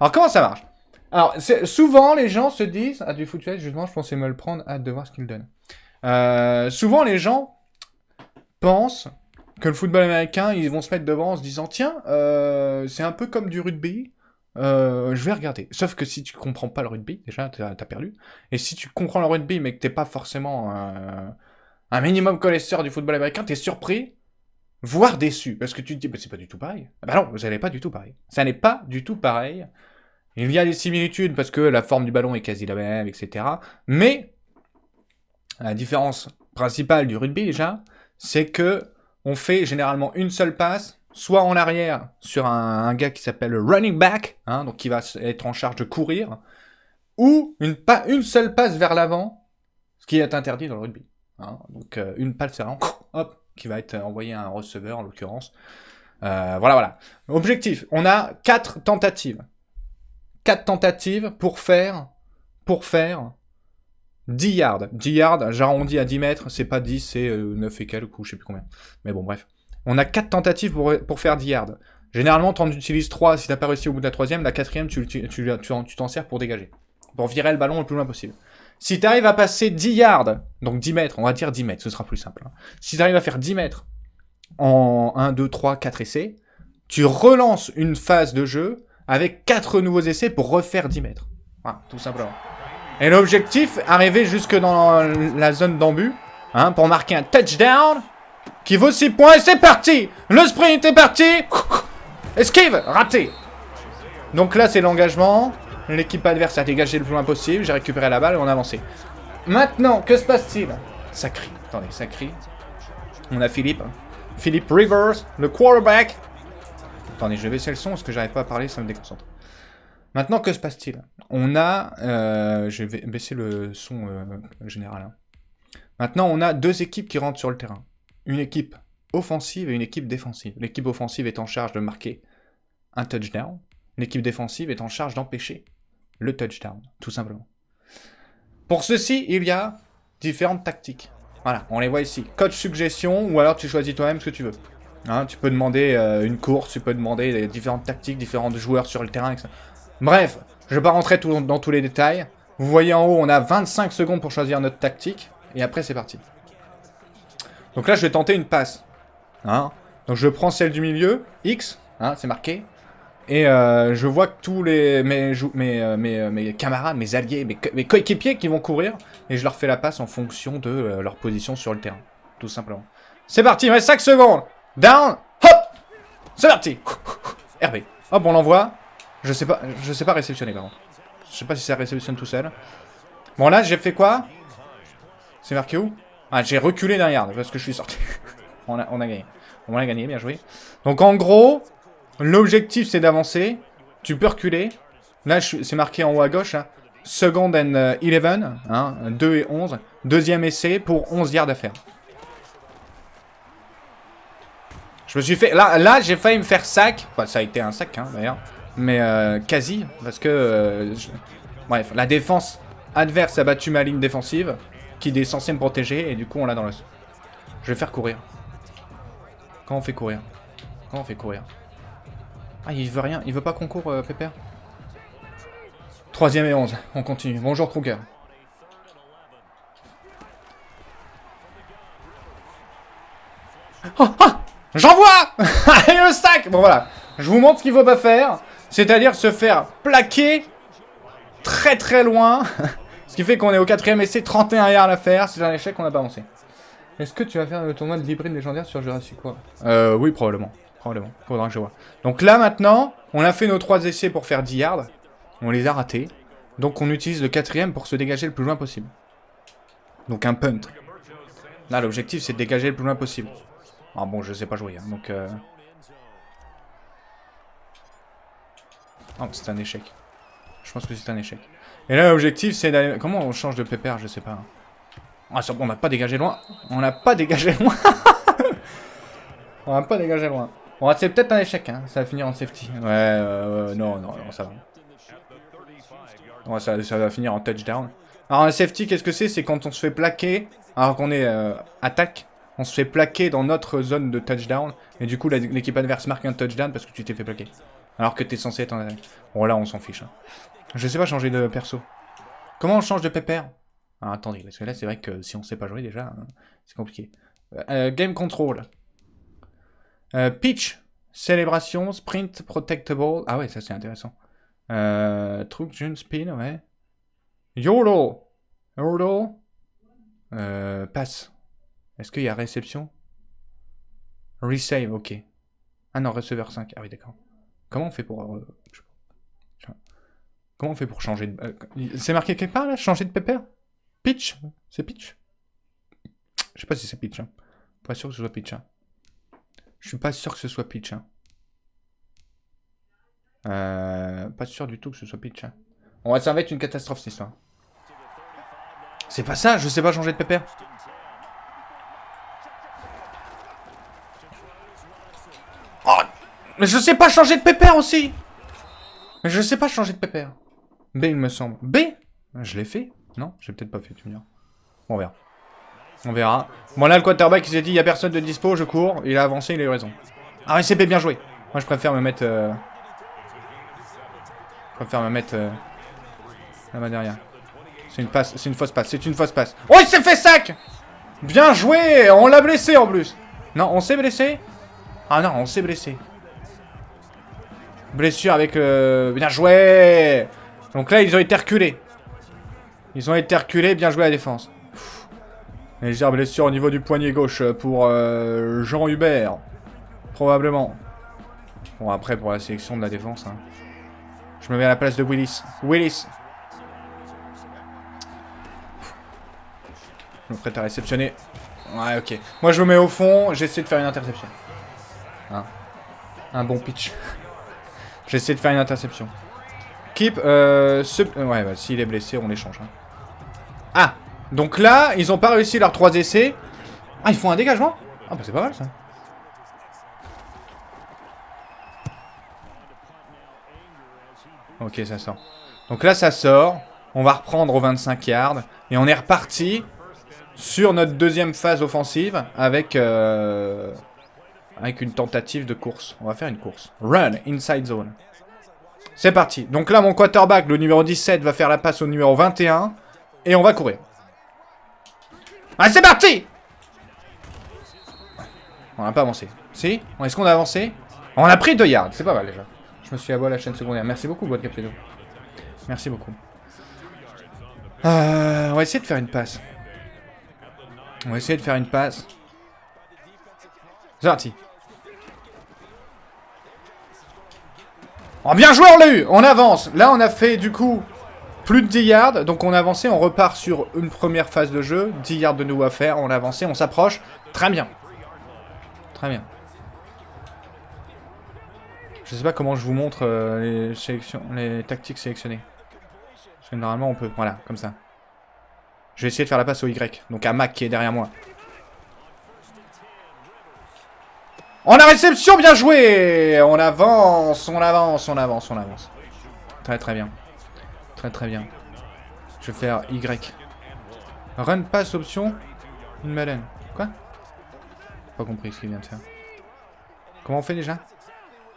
Alors, comment ça marche? Alors, souvent, les gens se disent... Ah, du foot, justement, je pensais me le prendre. Hâte de voir ce qu'il donne. Souvent, les gens pensent que le football américain, ils vont se mettre devant en se disant « Tiens, c'est un peu comme du rugby. Je vais regarder. » Sauf que si tu comprends pas le rugby, déjà, t'as perdu. Et si tu comprends le rugby, mais que t'es pas forcément un minimum connaisseur du football américain, t'es surpris, voire déçu. Parce que tu te dis bah, « C'est pas du tout pareil. » Bah non, ça n'est pas du tout pareil. Ça n'est pas du tout pareil. Il y a des similitudes parce que la forme du ballon est quasi la même, etc. Mais la différence principale du rugby, déjà, c'est que on fait généralement une seule passe, soit en arrière sur un gars qui s'appelle le running back, hein, donc qui va être en charge de courir, ou une seule passe vers l'avant, ce qui est interdit dans le rugby. Hein, donc une passe vers l'avant, hop, qui va être envoyée à un receveur en l'occurrence. Voilà. Objectif, on a 4 tentatives. 4 tentatives pour faire 10 yards. 10 yards, j'arrondis à 10 mètres, c'est pas 10, c'est 9 et quelques, ou je sais plus combien. Mais bon, bref. On a 4 tentatives pour faire 10 yards. Généralement, t'en utilises 3, si t'as pas réussi au bout de la troisième, la quatrième, tu t'en sers pour dégager. Pour virer le ballon le plus loin possible. Si t'arrives à passer 10 yards, donc 10 mètres, on va dire 10 mètres, ce sera plus simple. Hein. Si t'arrives à faire 10 mètres en 1, 2, 3, 4 essais, tu relances une phase de jeu avec 4 nouveaux essais pour refaire 10 mètres. Voilà, tout simplement. Et l'objectif, arriver jusque dans la zone d'embut, hein, pour marquer un touchdown, qui vaut 6 points, et c'est parti! Le sprint est parti! Esquive! Raté! Donc là, c'est l'engagement. L'équipe adverse a dégagé le plus loin possible, j'ai récupéré la balle et on a avancé. Maintenant, que se passe-t-il? Ça crie. Attendez, ça crie. On a Philippe Rivers, le quarterback. Attendez, je vais baisser le son parce que j'arrive pas à parler, ça me déconcentre. Maintenant, que se passe-t-il? On a... je vais baisser le son général. Hein. Maintenant, on a 2 équipes qui rentrent sur le terrain. Une équipe offensive et une équipe défensive. L'équipe offensive est en charge de marquer un touchdown. L'équipe défensive est en charge d'empêcher le touchdown, tout simplement. Pour ceci, il y a différentes tactiques. Voilà, on les voit ici. Coach suggestion, ou alors tu choisis toi-même ce que tu veux. Hein, tu peux demander une course, tu peux demander différentes tactiques, différents joueurs sur le terrain, etc. Bref, je ne vais pas rentrer dans tous les détails. Vous voyez en haut, on a 25 secondes pour choisir notre tactique. Et après, c'est parti. Donc là, je vais tenter une passe. Hein, donc je prends celle du milieu, X, hein, c'est marqué. Et je vois que tous mes camarades, mes alliés, mes coéquipiers qui vont courir. Et je leur fais la passe en fonction de leur position sur le terrain. Tout simplement. C'est parti, il me reste 5 secondes. Down, hop. C'est parti. RB. Hop, on l'envoie. Je sais pas réceptionner par contre. Je sais pas si ça réceptionne tout seul. Bon là, j'ai fait quoi? C'est marqué où? Ah, j'ai reculé d'un yard parce que je suis sorti. on a gagné. On a gagné, bien joué. Donc en gros, l'objectif c'est d'avancer. Tu peux reculer. Là, c'est marqué en haut à gauche. Hein. Second and 11. Hein, 2 et 11. Deuxième essai pour 11 yards à faire. Je me suis fait... Là j'ai failli me faire sac. Enfin, ça a été un sac, hein, d'ailleurs. Mais quasi, parce que... Bref, la défense adverse a battu ma ligne défensive, qui est censée me protéger, et du coup on l'a dans le... Je vais faire courir. Quand on fait courir? Quand on fait courir? Ah, il veut rien, il veut pas qu'on court, Pépère? 3ème et 11, on continue. Bonjour Kruger. Oh, ah, j'envoie. Allez, le sac. Bon voilà, je vous montre ce qu'il faut pas faire. C'est-à-dire se faire plaquer très très loin. Ce qui fait qu'on est au 4ème essai, 31 yards à faire. C'est un échec, on n'a pas avancé. Est-ce que tu vas faire le tournoi de l'hybride légendaire sur Jurassic World? Oui, probablement. Faudra que je vois. Donc là maintenant, on a fait nos 3 essais pour faire 10 yards. On les a ratés. Donc on utilise le 4ème pour se dégager le plus loin possible. Donc un punt. Là, l'objectif c'est de dégager le plus loin possible. Ah bon, je sais pas jouer, hein, donc... Oh, c'est un échec. Je pense que c'est un échec. Et là, l'objectif, c'est d'aller... Comment on change de pépère? Je sais pas. Ah, on n'a pas dégagé loin. On n'a pas dégagé loin. On n'a pas dégagé loin. Bon, c'est peut-être un échec, hein. Ça va finir en safety. Ouais, non, ça va. Ouais, ça va finir en touchdown. Alors, un safety, qu'est-ce que c'est? C'est quand on se fait plaquer, alors qu'on est attaque. On se fait plaquer dans notre zone de touchdown. Et du coup, l'équipe adverse marque un touchdown parce que tu t'es fait plaquer. Alors que t'es censé être en attaque. Bon, là, on s'en fiche. Hein. Je sais pas changer de perso. Comment on change de pépère? Ah, attendez, parce que là, c'est vrai que si on sait pas jouer, déjà, c'est compliqué. Game Control. Pitch. Célébration. Sprint. Protectable. Ah ouais, ça, c'est intéressant. Truc, June, Spin, ouais. YOLO. YOLO. Passe. Est-ce qu'il y a réception? Resave, ok. Ah non, receveur 5. Ah oui, d'accord. Comment on fait pour... Comment on fait pour changer de... c'est marqué quelque part, là? Changer de pépère? Pitch? C'est pitch? Je sais pas si c'est pitch, hein. Pas sûr que ce soit pitch, hein. Je suis pas sûr que ce soit pitch, hein. Pas sûr du tout que ce soit pitch, hein. Ça va être une catastrophe, cette histoire. C'est pas ça, je sais pas changer de pépère. Oh, mais je sais pas changer de pépère aussi. Mais je sais pas changer de pépère. B, il me semble. B? Je l'ai fait? Non, j'ai peut-être pas fait, tu me diras. Bon, on verra. On verra. Bon, là, le quarterback, il s'est dit, il y a personne de dispo, je cours. Il a avancé, il a eu raison. Ah, RCP, bien joué. Moi, je préfère me mettre... Je préfère me mettre... là-bas derrière. C'est une passe, c'est une fausse passe, c'est une fausse passe. Oh, il s'est fait sac! Bien joué! On l'a blessé, en plus. Non, on s'est blessé? Ah non, on s'est blessé. Blessure avec... bien joué! Donc là, ils ont été reculés. Ils ont été reculés, bien joué à la défense. Légère blessure au niveau du poignet gauche pour Jean Hubert. Probablement. Bon, après, pour la sélection de la défense. Hein. Je me mets à la place de Willis. Willis! Je me prête à réceptionner. Ouais, ok. Moi, je me mets au fond. J'essaie de faire une interception. Hein. Un bon pitch. J'essaie de faire une interception. Keep, ouais, bah, s'il est blessé, on l'échange. Hein. Ah! Donc là, ils ont pas réussi leurs 3 essais. Ah, ils font un dégagement? Ah, bah c'est pas mal, ça. Ok, ça sort. Donc là, ça sort. On va reprendre aux 25 yards. Et on est reparti sur notre deuxième phase offensive avec... avec une tentative de course. On va faire une course. Run, inside zone. C'est parti. Donc là, mon quarterback, le numéro 17, va faire la passe au numéro 21. Et on va courir. Ah, c'est parti! On n'a pas avancé. Si? Est-ce qu'on a avancé? On a pris 2 yards. C'est pas mal, déjà. Je me suis abonné à la chaîne secondaire. Merci beaucoup, Boîte Capello. Merci beaucoup. On va essayer de faire une passe. On va essayer de faire une passe. C'est parti. Oh, bien joué, on l'a eu. On avance. Là, on a fait, du coup, plus de 10 yards. Donc, on a avancé. On repart sur une première phase de jeu. 10 yards de nouveau à faire. On a avancé. On s'approche. Très bien. Très bien. Je sais pas comment je vous montre les tactiques sélectionnées. Parce que normalement, on peut. Voilà, comme ça. Je vais essayer de faire la passe au Y. Donc, à Mac qui est derrière moi. On a réception, bien joué! On avance, on avance, on avance, on avance. Très très bien. Très très bien. Je vais faire Y. Run pass option. Une Madeleine. Quoi? Pas compris ce qu'il vient de faire. Comment on fait déjà?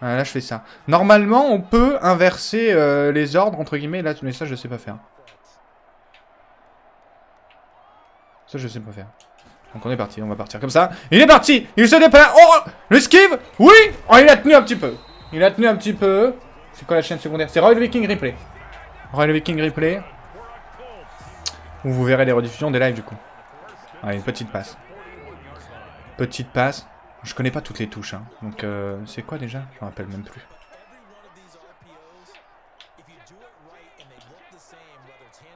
Ah, là je fais ça. Normalement on peut inverser les ordres entre guillemets. Là, mais ça je sais pas faire. Ça je sais pas faire. Donc on est parti, on va partir comme ça. Il est parti! Il se déplace! Oh! L'esquive! Oui! Oh, il a tenu un petit peu. Il a tenu un petit peu. C'est quoi la chaîne secondaire? C'est Royal Viking Replay. Royal Viking Replay. Où vous verrez les rediffusions des lives du coup. Allez, une petite passe. Petite passe. Je connais pas toutes les touches. Hein. Donc c'est quoi déjà? Je me rappelle même plus.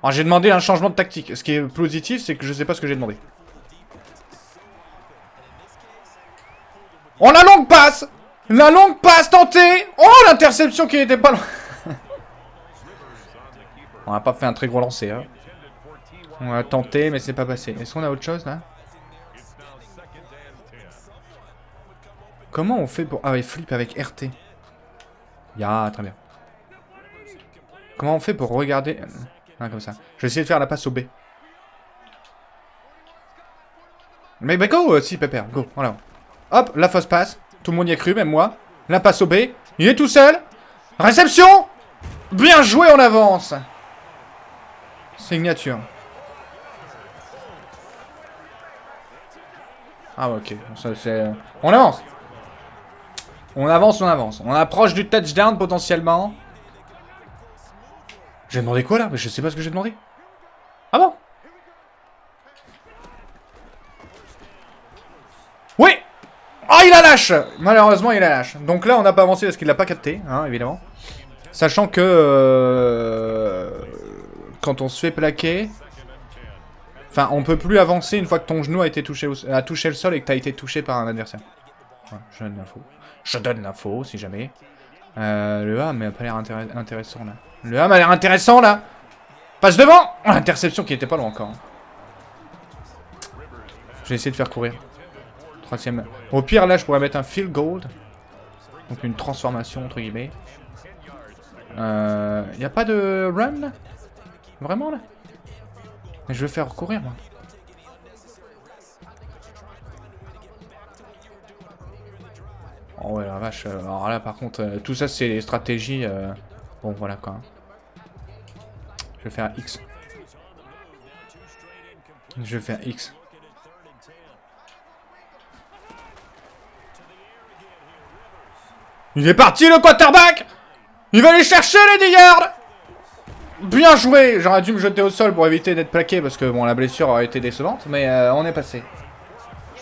Alors j'ai demandé un changement de tactique. Ce qui est positif, c'est que je sais pas ce que j'ai demandé. Oh, la longue passe! La longue passe tentée! Oh, l'interception qui était pas loin. On n'a pas fait un très gros lancer. Hein. On a tenté, mais c'est pas passé. Est-ce qu'on a autre chose, là? Comment on fait pour... Ah oui, flip avec RT. Ya, très bien. Comment on fait pour regarder... Ah, comme ça. Je vais essayer de faire la passe au B. Mais bah go, si, Pépère, go, voilà. Hop, la fausse passe. Tout le monde y a cru, même moi. La passe au B. Il est tout seul. Réception! Bien joué, on avance. Signature. Ah ouais, ok. Ça, c'est... On avance. On avance, on avance. On approche du touchdown potentiellement. J'ai demandé quoi là? Mais je sais pas ce que j'ai demandé. Ah bon? Oui! Oh, il la lâche! Malheureusement, il la lâche. Donc là, on n'a pas avancé parce qu'il l'a pas capté, hein, évidemment. Sachant que... quand on se fait plaquer... Enfin, on peut plus avancer une fois que ton genou a été touché, a touché le sol et que tu as été touché par un adversaire. Voilà, je donne l'info. Je donne l'info, si jamais. Le A m'a pas l'air intéressant, là. Le A m'a l'air intéressant, là! Passe devant! Oh, l'interception qui était pas loin encore. J'ai essayé de faire courir. Troisième. Au pire, là, je pourrais mettre un field goal. Donc une transformation, entre guillemets. Y a pas de run, là? Vraiment, là? Mais je veux faire courir, moi. Oh ouais, la vache. Alors là, par contre, tout ça, c'est les stratégies. Bon, voilà, quoi. Je vais faire X. Je vais faire X. Il est parti, le quarterback! Il va aller chercher les 10 yards! Bien joué! J'aurais dû me jeter au sol pour éviter d'être plaqué parce que bon, la blessure aurait été décevante, mais on est passé.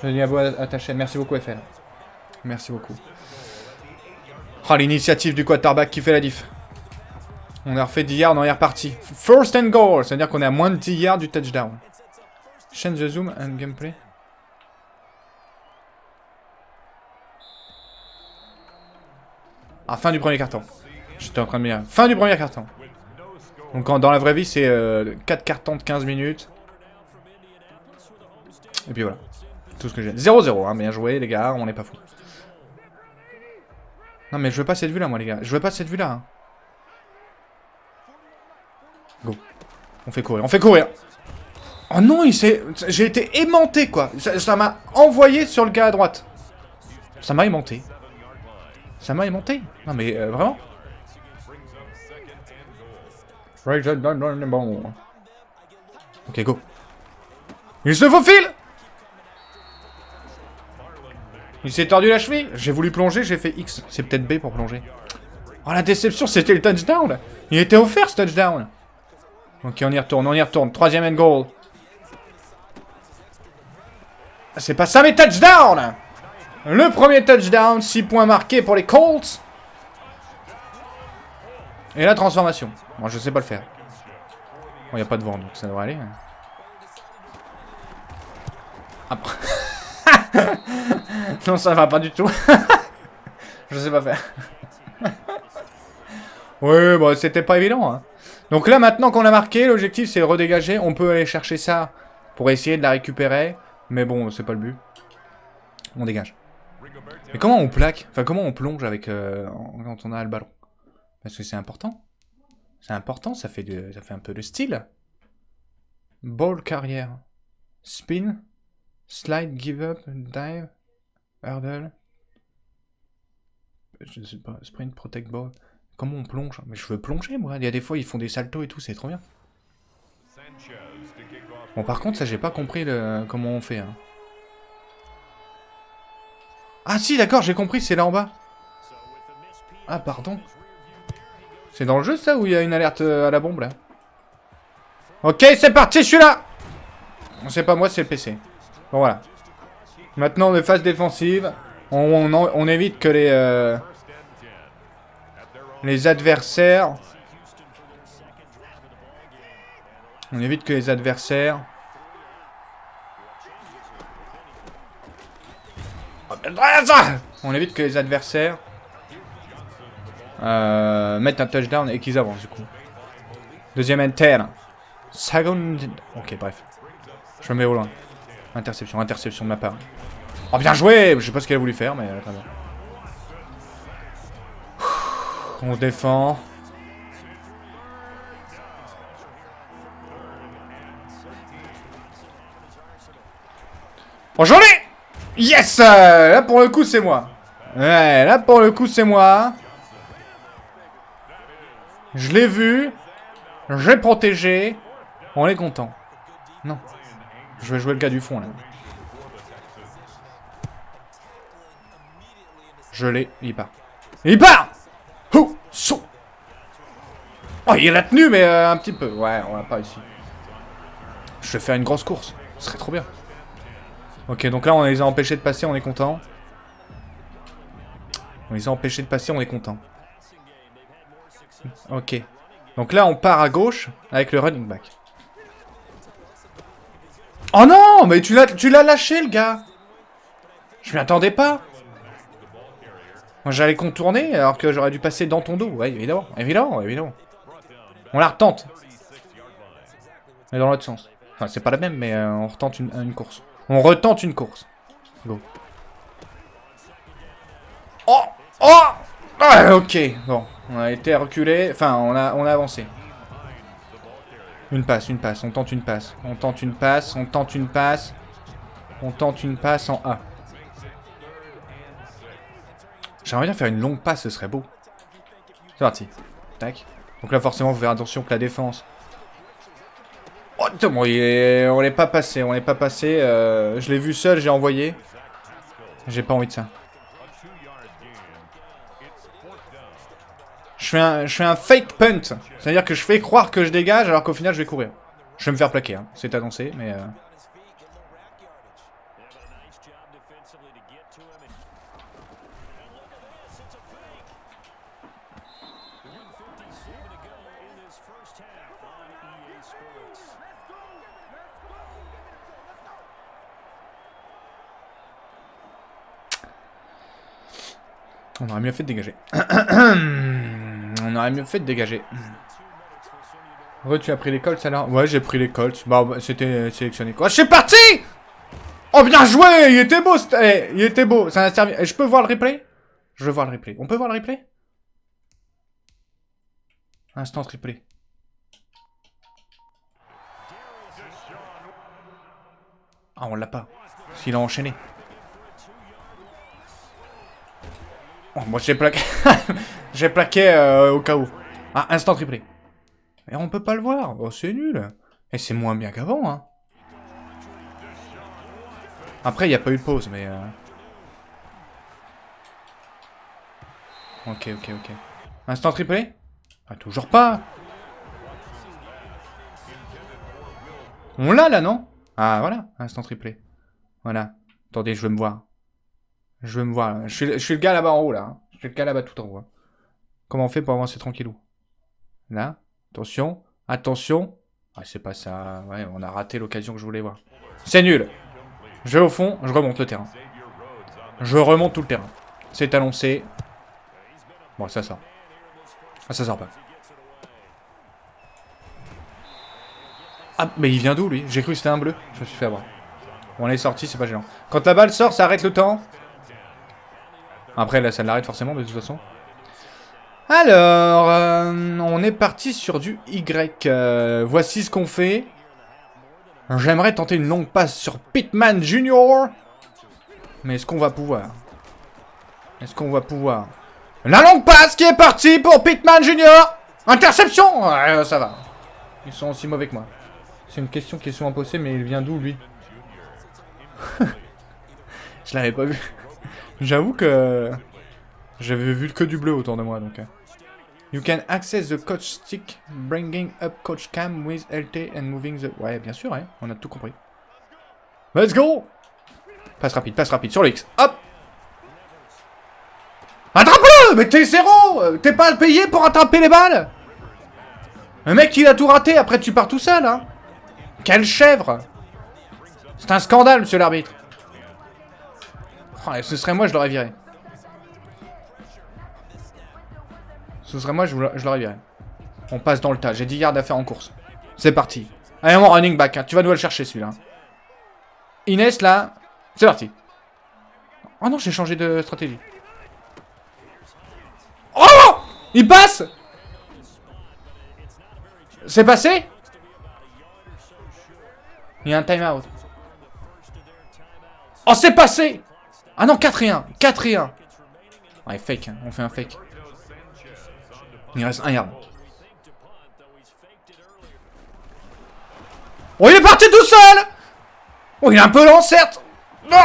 Je me dis à vous à ta chaîne. Merci beaucoup, FL. Merci beaucoup. Oh, l'initiative du quarterback qui fait la diff. On a refait 10 yards, on est reparti. First and goal, c'est-à-dire qu'on est à moins de 10 yards du touchdown. Change the zoom and gameplay. Ah, fin du premier carton. J'étais en train de me dire. Fin du premier carton. Donc dans la vraie vie, c'est 4 cartons de 15 minutes. Et puis voilà. Tout ce que j'ai. 0-0, hein, bien joué les gars, on n'est pas fous. Non mais je veux pas cette vue là moi les gars. Je veux pas cette vue là. Hein. Go. On fait courir, on fait courir. Oh non, il s'est... J'ai été aimanté quoi. Ça m'a envoyé sur le gars à droite. Ça m'a aimanté. Ça m'a aimanté. Non mais vraiment. Bon. Ok, go. Il se faufile. Il s'est tordu la cheville. J'ai voulu plonger, j'ai fait X. C'est peut-être B pour plonger. Oh la déception, c'était le touchdown. Il était offert ce touchdown. Ok, on y retourne, on y retourne. Troisième and goal. C'est pas ça mais touchdown. Le premier touchdown, 6 points marqués pour les Colts. Et la transformation. Moi, je sais pas le faire. Bon, y a pas de vent, donc ça devrait aller. Après... non, ça va pas du tout. Je sais pas faire. Oui, bon, c'était pas évident. Hein. Donc là, maintenant qu'on a marqué, l'objectif, c'est de redégager. On peut aller chercher ça pour essayer de la récupérer. Mais bon, c'est pas le but. On dégage. Mais comment on plaque? Enfin, comment on plonge avec quand on a le ballon? Parce que c'est important. C'est important, ça fait un peu de style. Ball carrière. Spin. Slide, give up, dive. Hurdle. Je sais pas, sprint, protect ball. Comment on plonge? Mais je veux plonger moi. Il y a des fois ils font des saltos et tout, c'est trop bien. Bon par contre ça j'ai pas compris comment on fait. Hein. Ah si d'accord, j'ai compris, c'est là en bas. Ah pardon. C'est dans le jeu ça ou il y a une alerte à la bombe là? Ok c'est parti, je suis là. C'est pas moi, c'est le PC. Bon voilà. Maintenant on est phase défensive. On évite que les adversaires... On évite que les adversaires... On évite que les adversaires... mettent un touchdown et qu'ils avancent du coup. Deuxième enter. Second... Ok bref. Je me mets au loin. Interception, interception de ma part. Oh bien joué. Je sais pas ce qu'elle a voulu faire mais très bien. On se défend. Bonjour les. Yes. Là pour le coup c'est moi. Ouais, là pour le coup c'est moi. Je l'ai vu. J'ai protégé. On est content. Non. Je vais jouer le gars du fond, là. Je l'ai. Il part. Il part. Oh, saut. Oh, il a tenu, mais un petit peu. Ouais, on l'a pas ici. Je vais faire une grosse course. Ce serait trop bien. Ok, donc là, on les a empêchés de passer, on est content. On les a empêchés de passer, on est content. Ok. Donc là, on part à gauche avec le running back. Oh non, mais tu l'as lâché, le gars. Je m'y attendais pas. Moi, j'allais contourner alors que j'aurais dû passer dans ton dos. Ouais, évidemment, évidemment, évidemment. On la retente. Mais dans l'autre sens. Enfin, c'est pas la même, mais on retente une course. On retente une course. Go. Oh! Oh! Ah, ok, bon. On a été reculé. Enfin, on a avancé. Une passe. On tente une passe. On tente une passe. On tente une passe. On tente une passe en A. J'aimerais bien faire une longue passe, ce serait beau. C'est parti. Tac. Donc là, forcément, vous verrez attention que la défense... Oh, bon, on n'est pas passé. On n'est pas passé. Je l'ai vu seul, j'ai envoyé. J'ai pas envie de ça. Je fais un fake punt. C'est-à-dire que je fais croire que je dégage alors qu'au final je vais courir. Je vais me faire plaquer, hein. C'est annoncé, mais... On aurait mieux fait de dégager. On aurait mieux fait de dégager. Ouais, tu as pris les Colts alors? Ouais, j'ai pris les Colts. Bah, c'était sélectionné. Quoi, je suis parti! Oh, bien joué! Il était beau, il était beau. Ça a servi. Je peux voir le replay? Je veux voir le replay. On peut voir le replay? Instant replay. Ah, on l'a pas. S'il a enchaîné. Oh, moi j'ai plaqué. J'ai plaqué au cas où. Ah, instant triplé. Et on peut pas le voir. Oh, c'est nul. Et c'est moins bien qu'avant, hein. Après, il n'y a pas eu de pause, mais... Ok. Instant triplé? Ah, toujours pas. On l'a, là, non? Ah, voilà. Instant triplé. Voilà. Attendez, je veux me voir. Je veux me voir. Je suis le gars là-bas en haut, là. Hein. Je suis le gars là-bas tout en haut. Hein. Comment on fait pour avancer tranquillou? Là. Attention. Attention. Ah, c'est pas ça. Ouais, on a raté l'occasion que je voulais voir. C'est nul. Je vais au fond, je remonte le terrain. Je remonte tout le terrain. C'est annoncé. Bon, ça sort. Ah, ça sort pas. Ah, mais il vient d'où, lui? J'ai cru que c'était un bleu. Je me suis fait avoir. Bon, on est sorti, c'est pas gênant. Quand la balle sort, ça arrête le temps. Après, là, ça l'arrête forcément, de toute façon. Alors, on est parti sur du Y. Voici ce qu'on fait. J'aimerais tenter une longue passe sur Pittman Jr. Mais est-ce qu'on va pouvoir? Est-ce qu'on va pouvoir? La longue passe qui est partie pour Pittman Jr. Interception. Ouais, ça va. Ils sont aussi mauvais que moi. C'est une question qui est souvent posée, mais il vient d'où, lui? Je l'avais pas vu. J'avoue que... J'avais vu que du bleu autour de moi, donc... You can access the coach stick, bringing up coach cam with LT and moving the... Ouais, bien sûr, hein, on a tout compris. Let's go! Passe rapide, sur le X. Hop! Attrape-le! Mais t'es zéro! T'es pas payé pour attraper les balles? Le mec, il a tout raté, après tu pars tout seul, hein? Quelle chèvre! C'est un scandale, monsieur l'arbitre. Oh, ce serait moi, je l'aurais viré. Ce serait moi, je l'aurais viré. On passe dans le tas. J'ai 10 yards à faire en course. C'est parti. Allez, mon running back. Hein. Tu vas devoir le chercher, celui-là. Inès, là. C'est parti. Oh non, j'ai changé de stratégie. Oh! Il passe! C'est passé? Il y a un time-out. Oh, c'est passé! Ah non, 4-1. 4-1. Ouais, fake. Hein. On fait un fake. Il reste 1 yard. Oh, il est parti tout seul. Oh, il est un peu lent, certes. Non.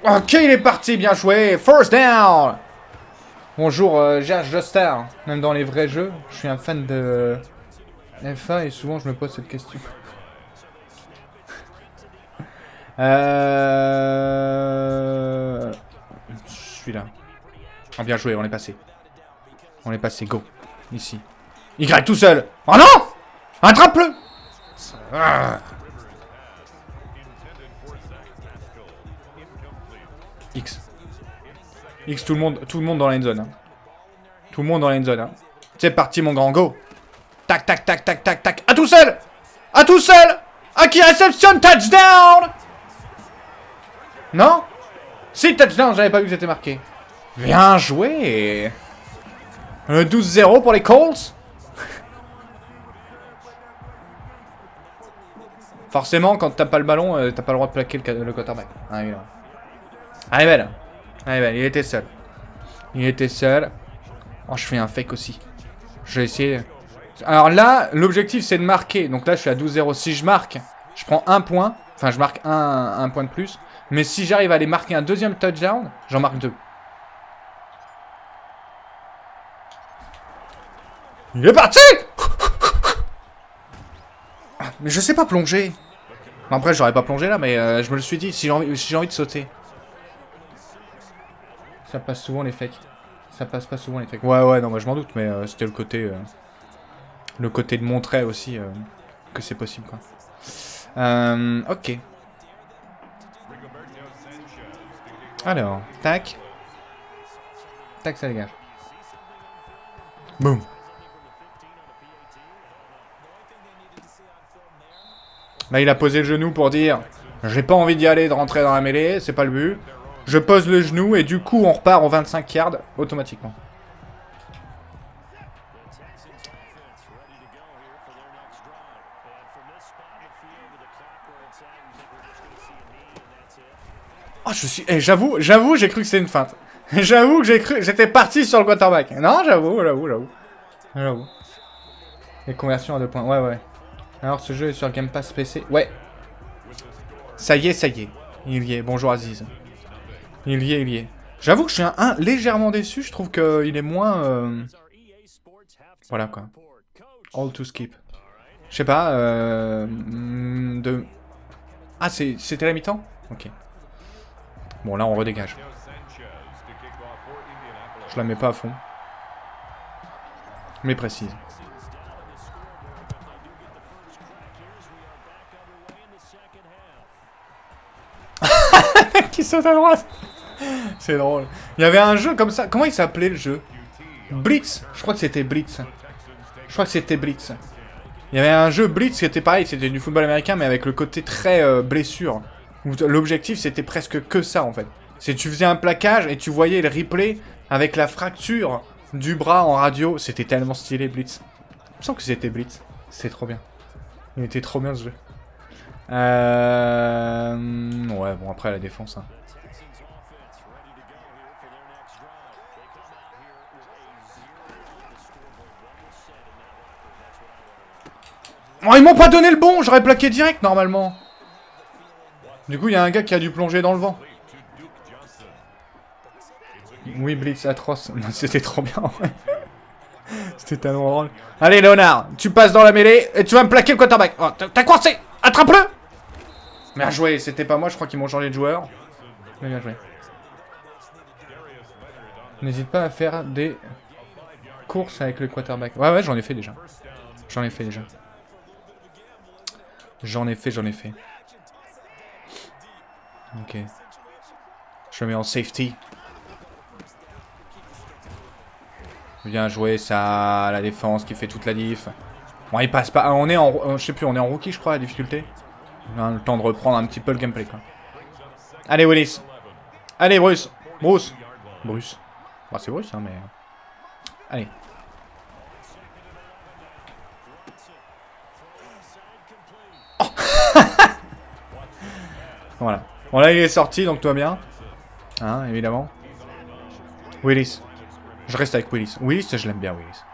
Ok, il est parti, bien joué. First down. Bonjour, Gérard Joestar. Même dans les vrais jeux, je suis un fan de F1 et souvent je me pose cette question. Celui-là. Ah, bien joué, on est passé. On est passé, go. Ici. Y tout seul. Oh non! Attrape-le! Ah. X. X, tout le monde dans la end zone. Hein. Tout le monde dans la end zone. Hein. C'est parti, mon grand, go. Tac, tac, tac, tac, tac, tac. À tout seul! À tout seul! À qui réception, touchdown! Non? Si, touchdown, j'avais pas vu que c'était marqué. Bien joué! 12-0 pour les Colts. Forcément, quand t'as pas le ballon, t'as pas le droit de plaquer le quarterback. Ah, évidemment. Allez, belle. Allez, belle. Il était seul. Il était seul. Oh, je fais un fake aussi. Je vais essayer. Alors là, l'objectif, c'est de marquer. Donc là, je suis à 12-0. Si je marque, je prends un point. Enfin, je marque un point de plus. Mais si j'arrive à aller marquer un deuxième touchdown, j'en marque 2. Il est parti! Mais je sais pas plonger. Après, j'aurais pas plongé là, mais je me le suis dit, si j'ai envie de sauter. Ça passe souvent les fakes. Ça passe pas souvent les fakes. Ouais, non, moi je m'en doute, mais c'était le côté de montrer aussi que c'est possible, quoi. Ok. Alors, tac. Tac, ça dégage. Boum. Là, il a posé le genou pour dire j'ai pas envie d'y aller, de rentrer dans la mêlée, c'est pas le but. Je pose le genou et du coup, on repart en 25 yards automatiquement. Oh, j'avoue, j'ai cru que c'était une feinte. J'avoue que j'ai cru, j'étais parti sur le quarterback. Non, j'avoue. Les conversions à 2 points, ouais. Alors, ce jeu est sur Game Pass PC. Ouais. Ça y est. Il y est. Bonjour Aziz. Il y est. J'avoue que je suis légèrement déçu. Je trouve qu'il est moins... Voilà, quoi. All to skip. Je sais pas, Ah, c'était la mi-temps? Ok. Bon, là, on redégage. Je la mets pas à fond. Mais précise. Qui saute à droite. C'est drôle. Il y avait un jeu comme ça. Comment il s'appelait le jeu? Blitz. Je crois que c'était Blitz. Il y avait un jeu Blitz qui était pareil. C'était du football américain mais avec le côté très blessure. L'objectif c'était presque que ça en fait. C'est tu faisais un plaquage et tu voyais le replay avec la fracture du bras en radio. C'était tellement stylé Blitz. Il me semble que c'était Blitz. C'était trop bien. Il était trop bien ce jeu. Ouais, bon, après la défense. Hein. Oh, ils m'ont pas donné le bon. J'aurais plaqué direct normalement. Du coup, il y a un gars qui a dû plonger dans le vent. Oui, Blitz atroce. C'était trop bien. Ouais. C'était tellement drôle. Allez, Léonard, tu passes dans la mêlée et tu vas me plaquer le quarterback. Oh, t'as coincé. Attrape-le. Bien joué, c'était pas moi, je crois qu'ils m'ont changé de joueur. Mais bien joué. N'hésite pas à faire des courses avec le quarterback. Ouais, j'en ai fait déjà. J'en ai fait. Ok. Je le mets en safety. Bien joué, ça, la défense qui fait toute la diff. Bon, il passe pas. On est en, je sais plus, on est en rookie, je crois, la difficulté. On a le temps de reprendre un petit peu le gameplay, quoi. Allez, Willis. Allez, Bruce. Bah, c'est Bruce, hein, mais... Allez. Oh. Voilà. Bon, là, il est sorti, donc tout va bien. Hein, évidemment. Willis. Je reste avec Willis. Willis, je l'aime bien, Willis.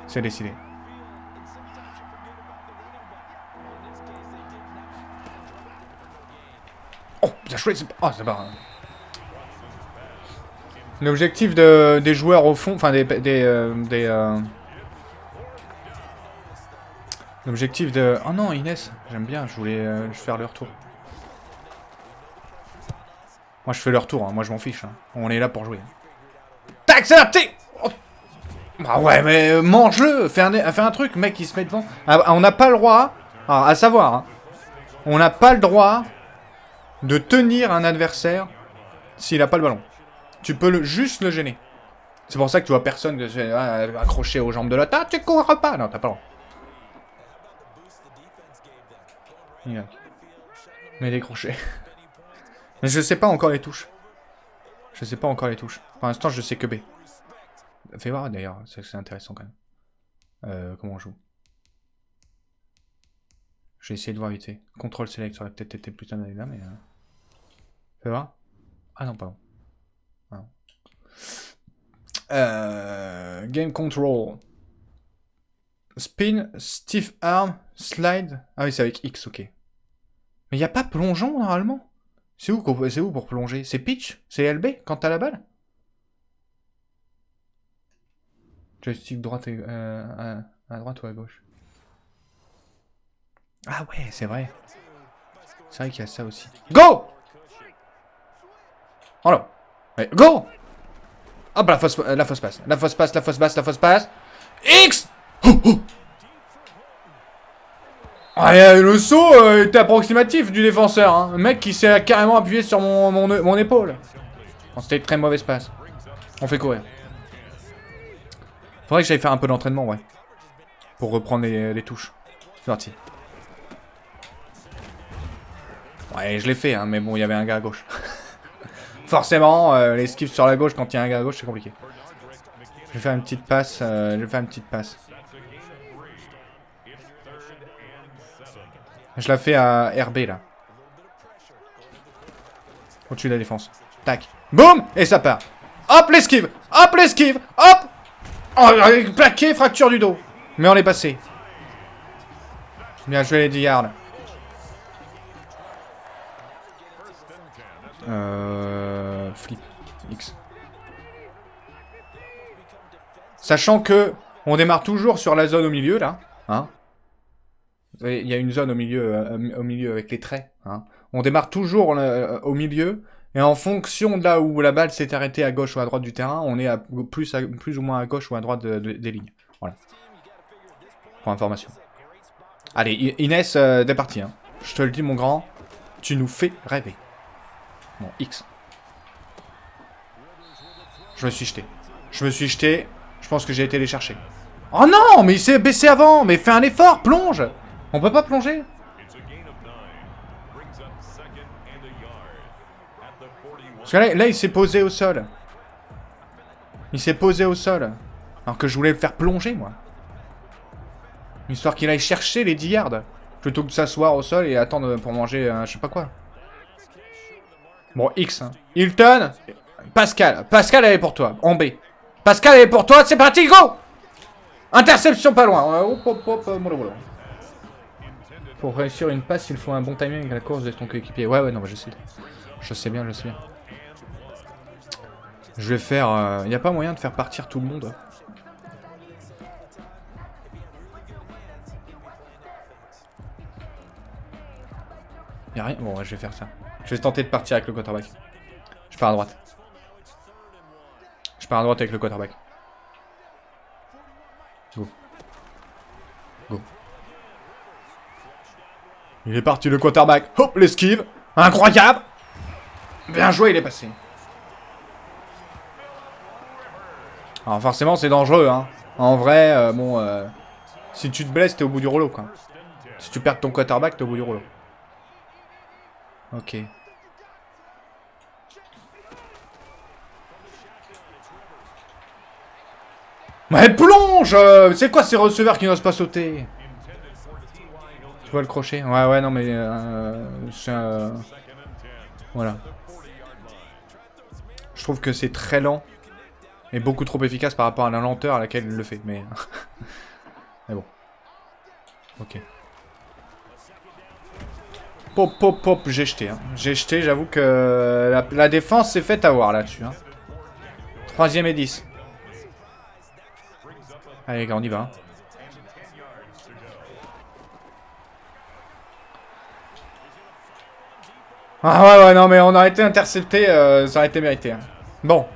C'est décidé. Bien joué, c'est pas... Oh, c'est pas... L'objectif des joueurs au fond... Enfin, l'objectif de... Oh non, Inès, j'aime bien, je voulais faire le retour. Moi, je fais le retour, hein. Moi, je m'en fiche. Hein. On est là pour jouer. Tac, c'est raté. Oh. Bah ouais, mais mange-le. Fais un truc, mec, qui se met devant. Ah, on n'a pas le droit, alors, à savoir, hein, on n'a pas le droit de tenir un adversaire s'il n'a pas le ballon. Tu peux juste le gêner. C'est pour ça que tu vois personne accroché aux jambes de l'autre. Ah, tu cours pas. Non, t'as pas le droit. Mais décroché. Mais je sais pas encore les touches. Je sais pas encore les touches. Pour l'instant, je sais que B. Fais voir d'ailleurs, c'est intéressant quand même. Comment on joue? Je vais essayer de voir vite fait. Contrôle select, ça aurait peut-être été plus tard là, mais... Fais voir. Ah non, pardon. Ah non. Game control. Spin, stiff arm, slide. Ah oui, c'est avec X, ok. Mais y a pas plongeon normalement? C'est où pour plonger? C'est pitch? C'est LB quand t'as la balle? Joystick droite et, à droite ou à gauche? Ah ouais, c'est vrai. C'est vrai qu'il y a ça aussi. Go! Oh là. Ouais, go! Hop, la fausse passe. La fausse passe, la fausse passe, la fausse passe. X! Oh, oh. Ah, le saut était approximatif du défenseur. Hein. Le mec qui s'est carrément appuyé sur mon épaule. Bon, c'était une très mauvaise passe. On fait courir. Faudrait que j'aille faire un peu d'entraînement, ouais. Pour reprendre les touches. C'est parti. Ouais, je l'ai fait, hein, mais bon, il y avait un gars à gauche. Forcément, les skips sur la gauche, quand il y a un gars à gauche, c'est compliqué. Je vais faire une petite passe. Je la fais à RB, là. Au-dessus de la défense. Tac. Boum! Et ça part. Hop, l'esquive! Hop, l'esquive! Hop! Oh, plaqué, fracture du dos. Mais on est passé. Bien joué, les 10 yards. Flip. X. Sachant que on démarre toujours sur la zone au milieu, là. Hein? Il y a une zone au milieu avec les traits. Hein? On démarre toujours au milieu. Et en fonction de là où la balle s'est arrêtée à gauche ou à droite du terrain, on est plus ou moins à gauche ou à droite des lignes. Voilà. Pour information. Allez, Inès, t'es parti. Hein. Je te le dis, mon grand. Tu nous fais rêver. Bon, X. Je me suis jeté. Je pense que j'ai été les chercher. Oh non, mais il s'est baissé avant. Mais fais un effort, plonge. On peut pas plonger. Parce que là il s'est posé au sol. Alors que je voulais le faire plonger, moi. Histoire qu'il aille chercher les 10 yards. Plutôt que de s'asseoir au sol et attendre pour manger je sais pas quoi. Bon, X. Hein. Hilton. Pascal, elle est pour toi. En B. Pascal, elle est pour toi. C'est parti, go! Interception pas loin. Pour réussir une passe, il faut un bon timing avec la course de ton coéquipier. Ouais, non, je sais. Je sais bien. Je vais faire... y a pas moyen de faire partir tout le monde. Y'a rien. Bon, ouais, je vais faire ça. Je vais tenter de partir avec le quarterback. Je pars à droite. Avec le quarterback. Go. Il est parti le quarterback. Hop, l'esquive. Incroyable. Bien joué, il est passé. Alors forcément, c'est dangereux. Hein. En vrai, si tu te blesses, t'es au bout du rouleau, quoi. Si tu perds ton quarterback, t'es au bout du rouleau. Ok. Mais plonge! C'est quoi ces receveurs qui n'osent pas sauter? Tu vois le crochet? Ouais, non, mais... voilà. Je trouve que c'est très lent. Et beaucoup trop efficace par rapport à la lenteur à laquelle il le fait. Mais bon. Ok. Pop, pop, pop, j'ai jeté. Hein. J'ai jeté, j'avoue que la défense s'est faite avoir là-dessus. Hein. 3ème et 10. Allez, les gars, on y va. Hein. Ah ouais, non, mais on a été intercepté, ça aurait été mérité. Hein. Bon.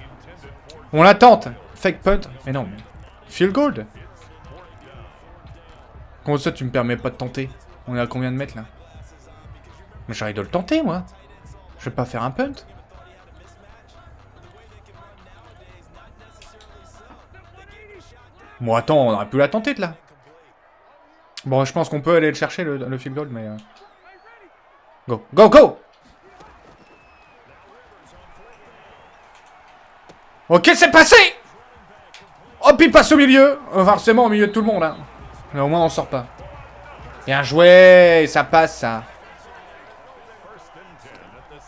On la tente. Fake punt. Mais non, mais... Field goal. Comment ça, tu me permets pas de tenter? On est à combien de mètres, là? Mais j'arrive de le tenter, moi. Je vais pas faire un punt. Bon, attends, on aurait pu la tenter, là. Bon, je pense qu'on peut aller le chercher, le field goal, mais... Go, go, go! Ok, c'est passé! Hop, il passe au milieu. Forcément, au milieu de tout le monde, hein. Mais au moins, on sort pas. Bien joué! Ça passe, ça.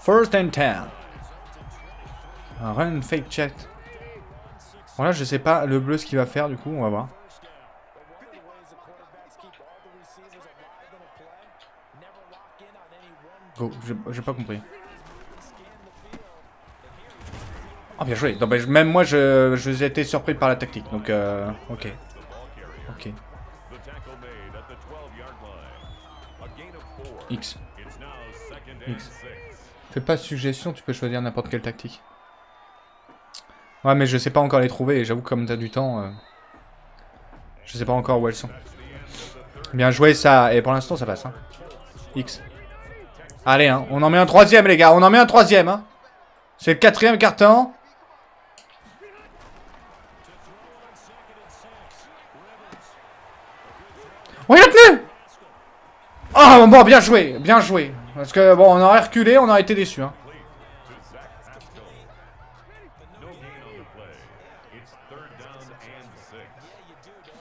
First and 10. Un run fake check. Voilà, je sais pas le bleu ce qu'il va faire, du coup, on va voir. Go, j'ai pas compris. Oh, bien joué. Non, bah, même moi, j'ai été surpris par la tactique. Donc, ok. Ok. X. X. Fais pas de suggestion, tu peux choisir n'importe quelle tactique. Ouais, mais je sais pas encore les trouver. Et j'avoue que comme t'as du temps, je sais pas encore où elles sont. Bien joué, ça. Et pour l'instant, ça passe. Hein. X. Allez, hein. On en met un 3ème, les gars. On en met un 3ème. Hein. C'est le 4ème carton. Oh, il a tenu! Oh, bon, bien joué, bien joué. Parce que, bon, on aurait reculé, on aurait été déçus. Hein.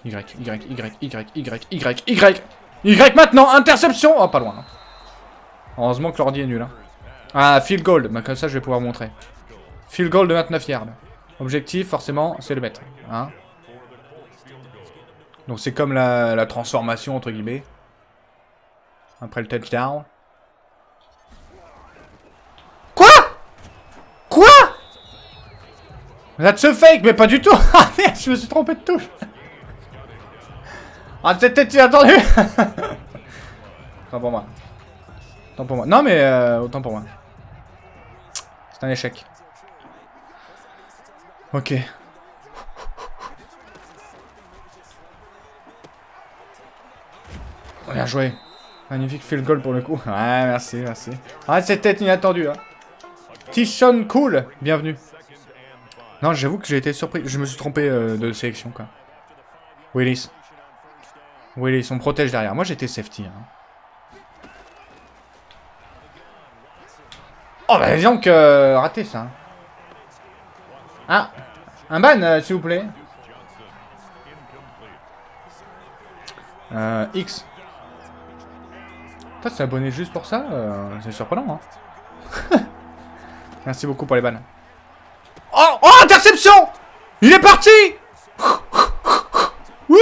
Y maintenant, interception! Oh, pas loin. Hein. Heureusement que l'ordi est nul. Hein. Ah, field goal, bah, comme ça je vais pouvoir montrer. Field goal de 29 yards. Objectif, forcément, c'est le mettre. Hein. Donc c'est comme la transformation, entre guillemets. Après le touchdown. Quoi? Quoi? That's a fake, mais pas du tout. Ah merde, je me suis trompé de touche. Ah, peut-être tu as attendu. Autant pour moi. Autant pour moi. Non, mais autant pour moi. C'est un échec. Ok. Bien joué. Magnifique field goal pour le coup. Ouais, merci, merci. Ah, c'était inattendu. Hein. Tishon Cool, bienvenue. Non, j'avoue que j'ai été surpris. Je me suis trompé de sélection, quoi. Willis. Willis, on protège derrière. Moi, j'étais safety. Hein. Oh, bah, disons que... raté, ça. Ah, un ban, s'il vous plaît. X. Toi, t'es abonné juste pour ça c'est surprenant, hein. Merci beaucoup pour les bans. Oh, oh, interception! Il est parti! Wouh!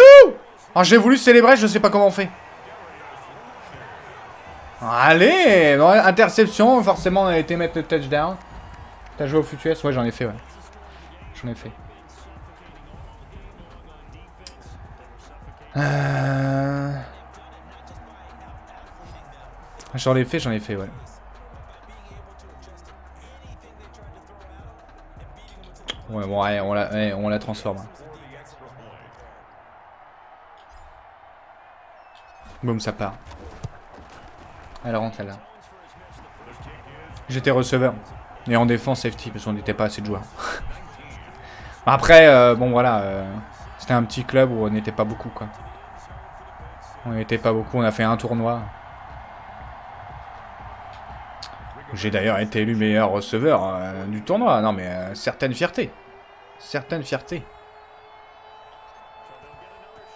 Oh, j'ai voulu célébrer, je sais pas comment on fait. Allez! Non, interception, forcément, on a été mettre le touchdown. T'as joué au FUTUS? Ouais, j'en ai fait, ouais. J'en ai fait. J'en ai fait, ouais. Ouais, bon, ouais, on la transforme. Boum, ça part. Elle rentre, celle-là. J'étais receveur. Et en défense, safety, parce qu'on n'était pas assez de joueurs. Après, bon, voilà. C'était un petit club où on n'était pas beaucoup, quoi. On n'était pas beaucoup, on a fait un tournoi. J'ai d'ailleurs été élu meilleur receveur du tournoi. Non, mais certaines fiertés. Certaines fiertés.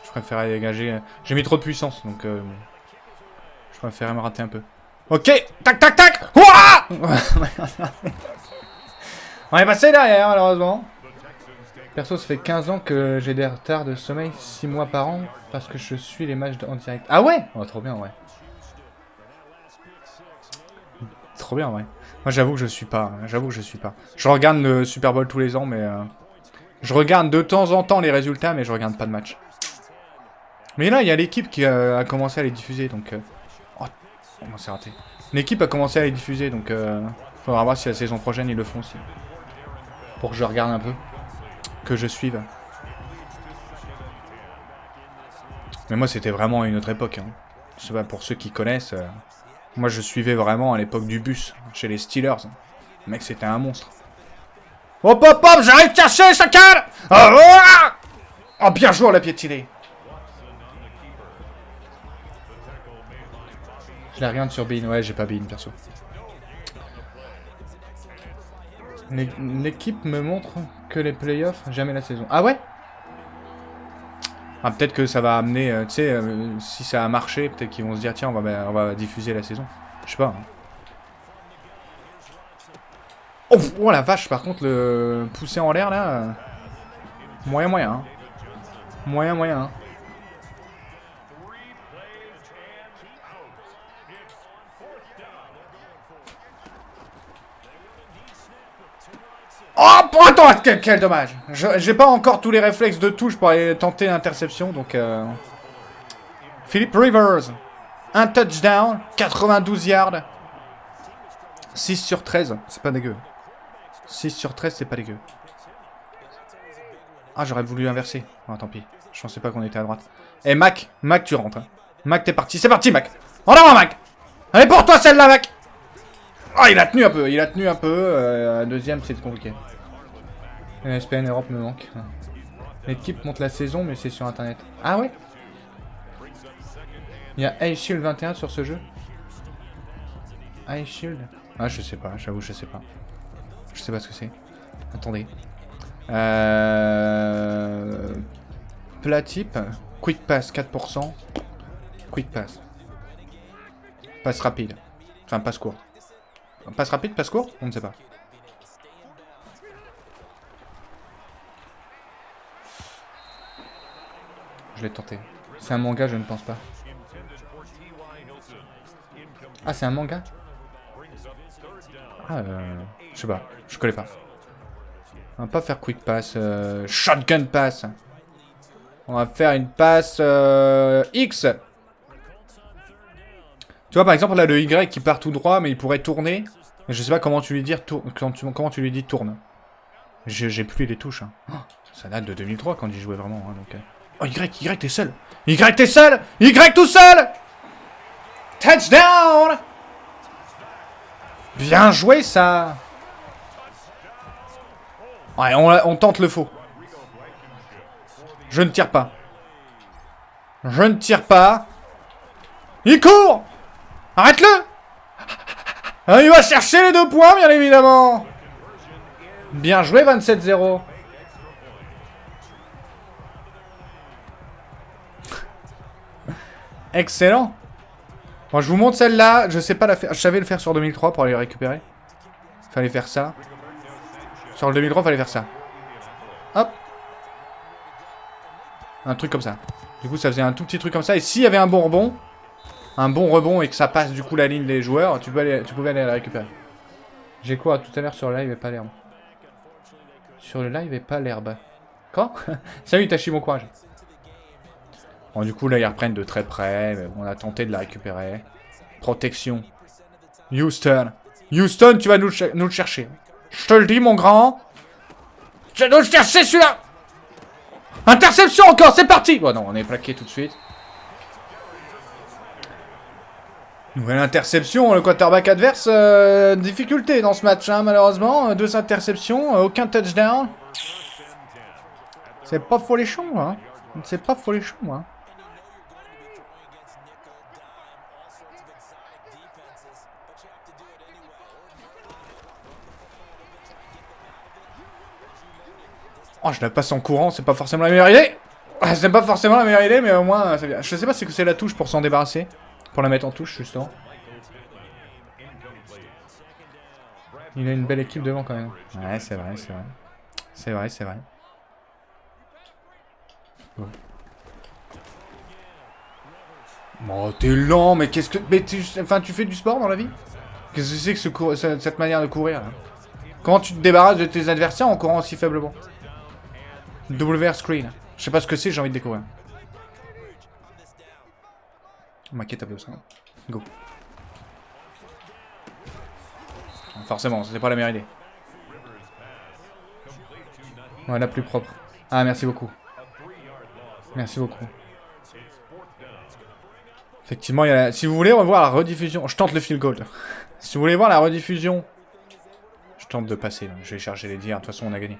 Je préférais dégager... J'ai mis trop de puissance, donc... je préférais me rater un peu. Ok. Tac, tac, tac. Ouah. On est passé derrière, malheureusement. Perso, ça fait 15 ans que j'ai des retards de sommeil 6 mois par an parce que je suis les matchs en direct. Ah ouais? Oh, trop bien, ouais. trop bien, ouais. Moi, j'avoue que je suis pas. Je regarde le Super Bowl tous les ans, mais... je regarde de temps en temps les résultats, mais je regarde pas de match. Mais là, il y a l'équipe qui a commencé à les diffuser, donc... Oh, c'est raté. L'équipe a commencé à les diffuser, donc... faudra voir si la saison prochaine, ils le font aussi. Pour que je regarde un peu. Que je suive. Mais moi, c'était vraiment une autre époque. Hein. Je sais pas, pour ceux qui connaissent... moi, je suivais vraiment à l'époque du bus, chez les Steelers. Le mec, c'était un monstre. Hop, hop, hop, j'arrive chercher, chacal. Oh, bien joué, on l'a piétiné. Je la regarde sur Bein. Ouais, j'ai pas Bein, perso. L'équipe me montre que les playoffs, jamais la saison. Ah ouais? Ah, peut-être que ça va amener, tu sais, si ça a marché, peut-être qu'ils vont se dire, tiens, on va diffuser la saison. Je sais pas. Hein. Oh la vache, par contre, le pousser en l'air, là... moyen. Hein. Moyen. Hein. Oh, attends, quel dommage. J'ai pas encore tous les réflexes de touche pour aller tenter l'interception, donc... Philip Rivers. Un touchdown, 92 yards. 6 sur 13, c'est pas dégueu. 6 sur 13, c'est pas dégueu. Ah, j'aurais voulu inverser. Oh, tant pis. Je pensais pas qu'on était à droite. Eh, Mac, tu rentres. Hein. Mac, t'es parti. C'est parti, Mac. En avant, Mac. Allez, pour toi, celle-là, Mac. Ah, il a tenu un peu. Deuxième, c'est compliqué. SPN Europe me manque. L'équipe monte la saison, mais c'est sur Internet. Ah ouais? Il y a Ice Shield 21 sur ce jeu? Ice Shield? Ah, je sais pas. J'avoue, je sais pas. Je sais pas ce que c'est. Attendez. Plat type. Quick pass 4%. Quick pass. Passe rapide. Enfin, passe court. Passe rapide, passe court? On ne sait pas. Je l'ai tenté. C'est un manga, je ne pense pas. Ah, c'est un manga? Ah, je sais pas. Je connais pas. On va pas faire quick pass. Shotgun pass. On va faire une passe X. Tu vois, par exemple, là, le Y qui part tout droit, mais il pourrait tourner. Je sais pas comment tu lui dis comment tu lui dis tourne. J'ai plus les touches. Hein. Oh, ça date de 2003 quand j'y jouais vraiment. Hein, donc, Oh, Y, t'es seul. Y, t'es seul. Y, tout seul. Touchdown. Bien joué, ça. Ouais, on tente le faux. Je ne tire pas. Je ne tire pas. Il court. Arrête-le. Il va chercher les 2 points, bien évidemment. Bien joué, 27-0. Excellent. Bon, je vous montre celle-là. Je sais pas la faire. Je savais le faire sur 2003 pour aller le récupérer. Fallait faire ça. Sur le 2003, fallait faire ça. Hop. Un truc comme ça. Du coup, ça faisait un tout petit truc comme ça. Et s'il y avait un bon rebond et que ça passe du coup la ligne des joueurs, tu pouvais aller la récupérer. J'ai quoi tout à l'heure sur le live et pas l'herbe? Sur le live et pas l'herbe. Quoi? Salut Tachi, bon courage. Bon, du coup, là, ils reprennent de très près. Mais on a tenté de la récupérer. Protection. Houston. Houston, tu vas nous le chercher. Je te le dis, mon grand. Tu vas nous le chercher, celui-là. Interception encore, c'est parti. Bon, non, on est plaqué tout de suite. Nouvelle interception, le quarterback adverse, difficulté dans ce match, hein, malheureusement. 2 interceptions, aucun touchdown. C'est pas folichon, hein. C'est pas folichon, hein. Oh, je la passe en courant, c'est pas forcément la meilleure idée. C'est pas forcément la meilleure idée, mais au moins, c'est bien. Je sais pas si c'est la touche pour s'en débarrasser. Pour la mettre en touche, justement. Il a une belle équipe devant, quand même. Ouais, c'est vrai, c'est vrai. C'est vrai, c'est vrai. Ouais. Oh, t'es lent, mais qu'est-ce que... Mais tu fais du sport dans la vie? Qu'est-ce que c'est que cette manière de courir là? Comment tu te débarrasses de tes adversaires en courant aussi faiblement? WR screen. Je sais pas ce que c'est, j'ai envie de découvrir. Maquette tableau ça. Go. Forcément, c'était pas la meilleure idée. Ouais, la plus propre. Ah, merci beaucoup. Merci beaucoup. Effectivement, il y a la... si vous voulez revoir la rediffusion... Je tente le field goal. Si vous voulez voir la rediffusion... Je tente de passer, là. Je vais charger les dires. De toute façon, on a gagné.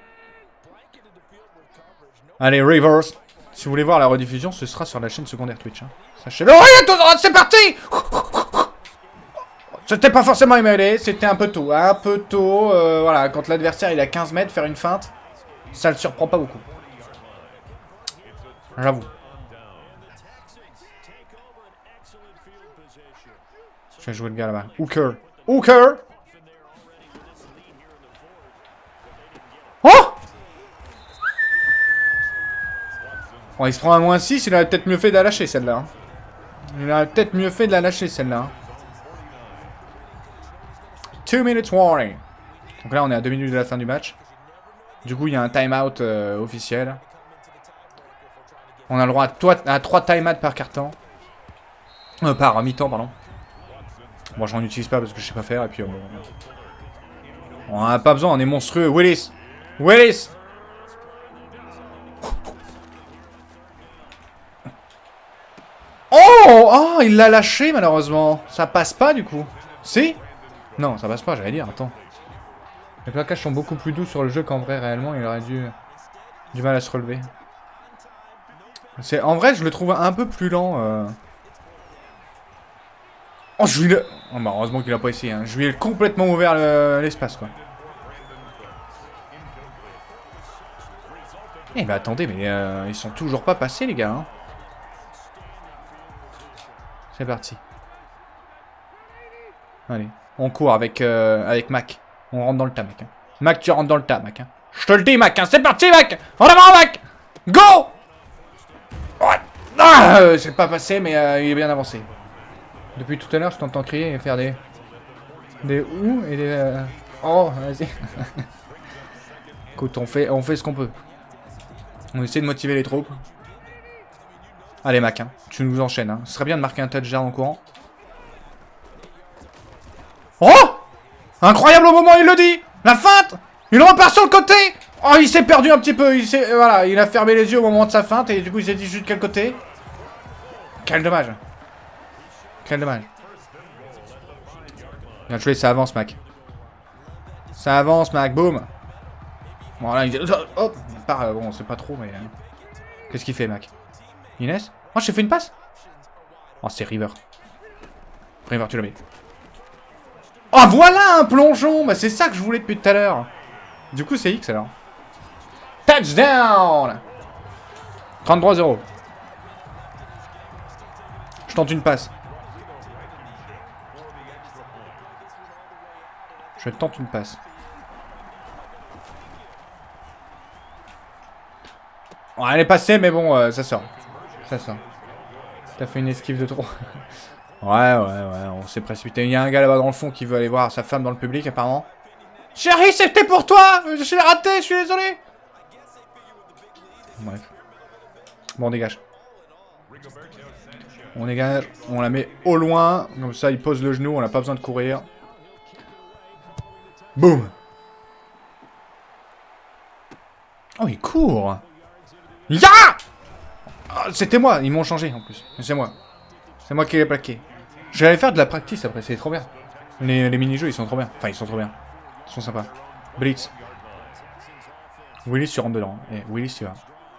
Allez, reverse. Si vous voulez voir la rediffusion, ce sera sur la chaîne secondaire Twitch. Hein. Sachez-le. Oh, c'est parti. C'était pas forcément MLA, c'était un peu tôt. Un peu tôt. Voilà, quand l'adversaire il a 15 mètres, faire une feinte, ça le surprend pas beaucoup. J'avoue. Je vais jouer le gars là-bas. Hooker. Hooker. Oh! Bon, il se prend un -6, il aurait peut-être mieux fait de la lâcher celle-là. Hein. Il aurait peut-être mieux fait de la lâcher celle-là. Hein. 2 minutes warning. Donc là, on est à 2 minutes de la fin du match. Du coup, il y a un time-out officiel. On a le droit à 3 time-outs par carton. Par mi-temps, pardon. Bon, j'en utilise pas parce que je sais pas faire. Et puis, on en a pas besoin, on est monstrueux. Willis! Willis! Oh, il l'a lâché malheureusement. Ça passe pas du coup. Si? Non, ça passe pas, j'allais dire, attends. Les plaquages sont beaucoup plus doux sur le jeu qu'en vrai, réellement, il aurait du mal à se relever. En vrai, je le trouve un peu plus lent. Oh, je lui ai... Oh, bah, heureusement qu'il a pas essayé. Hein. Je lui ai complètement ouvert l'espace, quoi. Eh bah attendez, mais ils sont toujours pas passés, les gars. Hein. C'est parti. Allez, on court avec Mac. On rentre dans le tas, mec. Hein. Mac, tu rentres dans le tas, Mac. Hein. Je te le dis, Mac. Hein. C'est parti, Mac. En avant, Mac. Go. Ah, c'est pas passé, mais il est bien avancé. Depuis tout à l'heure, je t'entends crier et faire des ou et des... Oh, vas-y. Écoute, on fait ce qu'on peut. On essaie de motiver les troupes. Allez, Mac, hein. Tu nous enchaînes. Hein. Ce serait bien de marquer un touchdown en courant. Oh! Incroyable au moment où il le dit! La feinte! Il repart sur le côté! Oh, il s'est perdu un petit peu. Voilà, il a fermé les yeux au moment de sa feinte et du coup, il s'est dit juste quel côté. Quel dommage. Quel dommage. Bien joué, ça avance, Mac. Ça avance, Mac. Boum. Bon, là, il... Hop. Bon, c'est pas trop, mais... Qu'est-ce qu'il fait, Mac? Inès? Oh, j'ai fait une passe? Oh, c'est River. River, tu l'as mis. Oh, voilà un plongeon! Bah, c'est ça que je voulais depuis tout à l'heure. Du coup, c'est X, alors. Touchdown! 33-0. Je tente une passe. Je tente une passe. Bon, elle est passée, mais bon, ça sort. Ça sort. T'as fait une esquive de trop. Ouais, on s'est précipité. Il y a un gars là-bas dans le fond qui veut aller voir sa femme dans le public, apparemment. Chérie, c'était pour toi! Je l'ai raté, je suis désolé! Bref. Bon, on dégage. On dégage, on la met au loin. Comme ça, il pose le genou, on n'a pas besoin de courir. Boum! Oh, il court! Ya! Oh, c'était moi, ils m'ont changé en plus. C'est moi. C'est moi qui l'ai plaqué. Je vais aller faire de la practice après, c'est trop bien. Les mini-jeux, ils sont trop bien. Enfin, ils sont trop bien. Ils sont sympas. Blitz. Willis, tu rentres dedans. Et Willis, tu vas.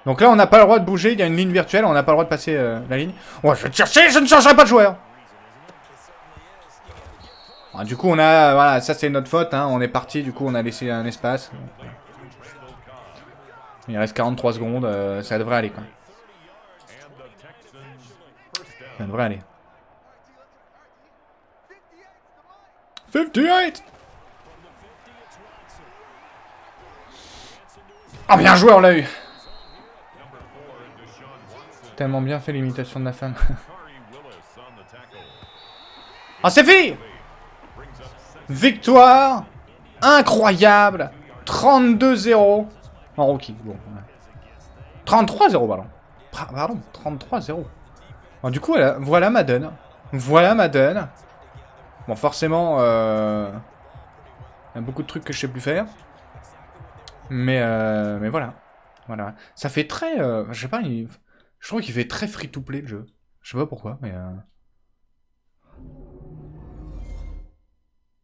Donc là, on n'a pas le droit de bouger. Il y a une ligne virtuelle. On n'a pas le droit de passer la ligne. Oh, je vais te chercher. Je ne changerai pas de joueur. Alors, du coup, on a... Voilà, ça, c'est notre faute. Hein. On est parti. Du coup, on a laissé un espace. Il reste 43 secondes. Ça devrait aller, quoi. Ça devrait aller. 58! Ah, bien joué, on l'a eu. Tellement bien fait l'imitation de la femme. Ah, c'est fini! Victoire incroyable. 32-0 en rookie. Bon, ouais. 33-0, pardon. Pardon, 33-0. Bon, du coup, voilà Madden. Voilà Madden. Bon, forcément, il y a beaucoup de trucs que je sais plus faire. Mais voilà. Voilà. Ça fait très... je sais pas, je trouve qu'il fait très free-to-play, le jeu. Je sais pas pourquoi, mais...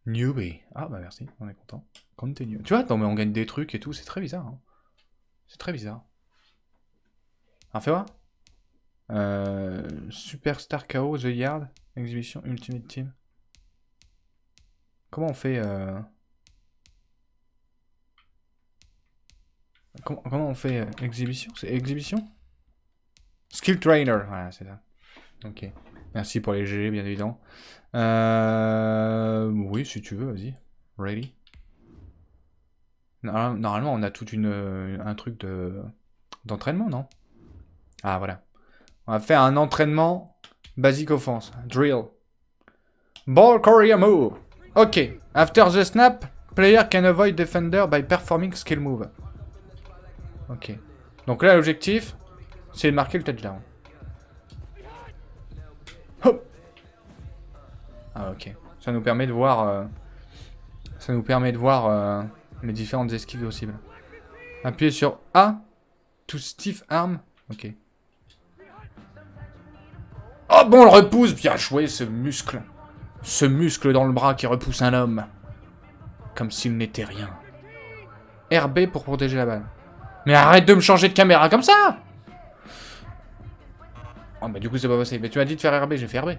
Newbie. Ah, bah merci, on est content. Continue. Tu vois, non, mais on gagne des trucs et tout, c'est très bizarre. Hein. C'est très bizarre. Alors, fais voir. Superstar KO, The Yard, Exhibition Ultimate Team. Comment on fait comment on fait Exhibition? C'est Exhibition? Skill Trainer, voilà, c'est ça. Ok. Merci pour les GG, bien évidemment. Oui, si tu veux, vas-y. Ready. Normalement, on a tout un truc d'entraînement, non? Ah, voilà. On va faire un entraînement basic offense. Drill. Ball carrier move. Ok. After the snap, player can avoid defender by performing skill move. Ok. Donc là, l'objectif, c'est de marquer le touchdown. Hop. Ah, ok. Ça nous permet de voir... les différentes esquives possibles. Appuyez sur A. To stiff arm. Ok. Oh bon, on le repousse. Bien joué, ce muscle. Ce muscle dans le bras qui repousse un homme. Comme s'il n'était rien. RB pour protéger la balle. Mais arrête de me changer de caméra comme ça. Oh bah du coup c'est pas possible. Mais tu m'as dit de faire RB, j'ai fait RB.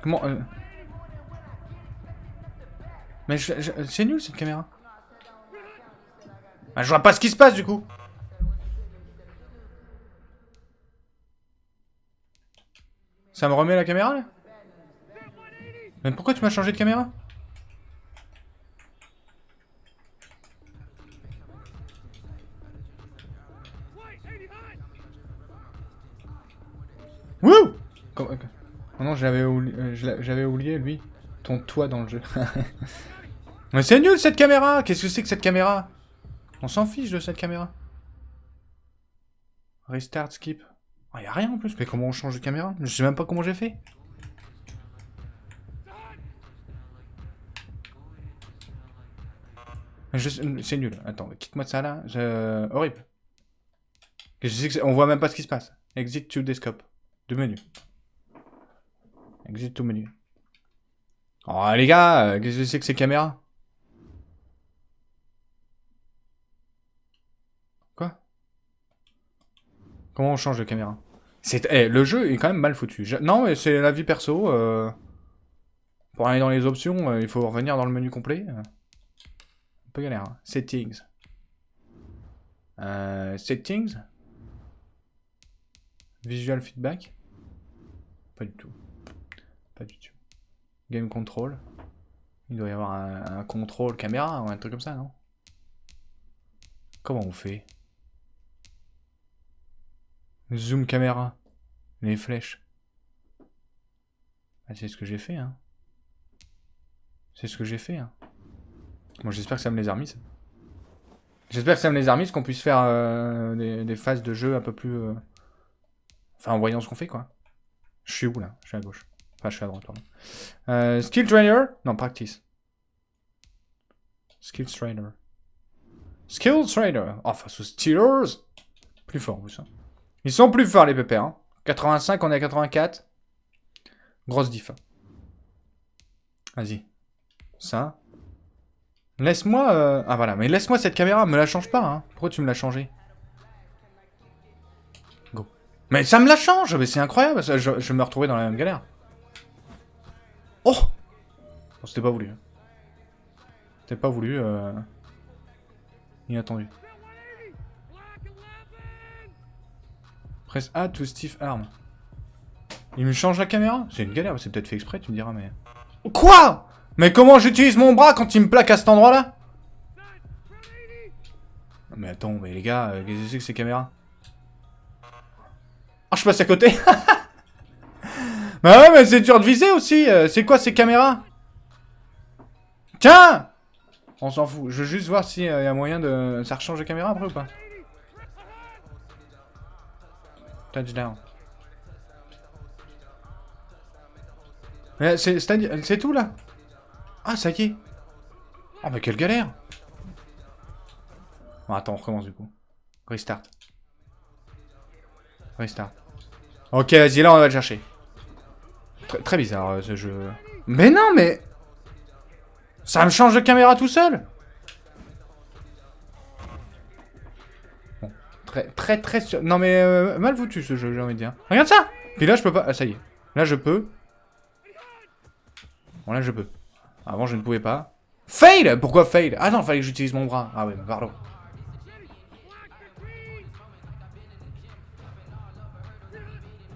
Comment Mais c'est nul cette caméra. Ah, je vois pas ce qui se passe du coup. Ça me remet la caméra là? Mais pourquoi tu m'as changé de caméra? Wouh! Oh non, j'avais oublié lui. Ton toit dans le jeu. Mais c'est nul cette caméra! Qu'est-ce que c'est que cette caméra? On s'en fiche de cette caméra. Restart, skip. Oh, y a rien en plus. Mais comment on change de caméra? Je sais même pas comment j'ai fait. C'est nul. Attends, quitte-moi de ça là. Horrible. On voit même pas ce qui se passe. Exit to desktop. De menu. Exit to menu. Oh les gars, qu'est-ce que c'est que ces caméras? Quoi? Comment on change de caméra? Le jeu est quand même mal foutu. Non, mais c'est la vie perso. Pour aller dans les options, il faut revenir dans le menu complet. Un peu galère. Hein. Settings. Settings. Visual feedback. Pas du tout. Pas du tout. Game control. Il doit y avoir un contrôle caméra ou un truc comme ça, non? Comment on fait? Zoom caméra. Les flèches. Ah, c'est ce que j'ai fait, hein. C'est ce que j'ai fait, hein. Bon, j'espère que ça me les a remis. J'espère que ça me les a remis, qu'on puisse faire des phases de jeu un peu plus... Enfin, en voyant ce qu'on fait, quoi. Je suis où, là? Je suis à gauche. Enfin, je suis à droite, pardon. Skill trainer? Non, practice. Skill trainer. Skill trainer. Oh, face aux Steelers. Plus fort, vous, ça. Ils sont plus forts, les pépères. Hein. 85, on est à 84. Grosse diff. Vas-y. Ça. Laisse-moi... Ah, voilà. Mais laisse-moi cette caméra. Me la change pas, hein. Pourquoi tu me l'as changée? Go. Mais ça me la change. Mais c'est incroyable. Je me retrouvais dans la même galère. Oh! Bon, c'était pas voulu. C'était pas voulu. Inattendu. Press A to stiff arm. Il me change la caméra? C'est une galère, c'est peut-être fait exprès, tu me diras, mais... Quoi? Mais comment j'utilise mon bras quand il me plaque à cet endroit-là? Mais attends, mais les gars, qu'est-ce que c'est que ces caméras? Ah, je passe à côté. Bah ouais, mais c'est dur de viser aussi. C'est quoi ces caméras? Tiens! On s'en fout. Je veux juste voir s'il y a moyen de... Ça rechange de caméra après ou pas? Touchdown. C'est tout là? Ah, ça y est. Oh, mais quelle galère! Bon, attends, on recommence du coup. Restart. Restart. Ok, vas-y, là on va le chercher. Très bizarre ce jeu. Mais non, mais... Ça me change de caméra tout seul. Bon, très... Non mais mal foutu ce jeu, j'ai envie de dire. Regarde ça. Puis là je peux pas... Ah ça y est. Là je peux. Bon là je peux. Avant je ne pouvais pas. Fail. Pourquoi fail? Ah non, fallait que j'utilise mon bras. Ah ouais, pardon.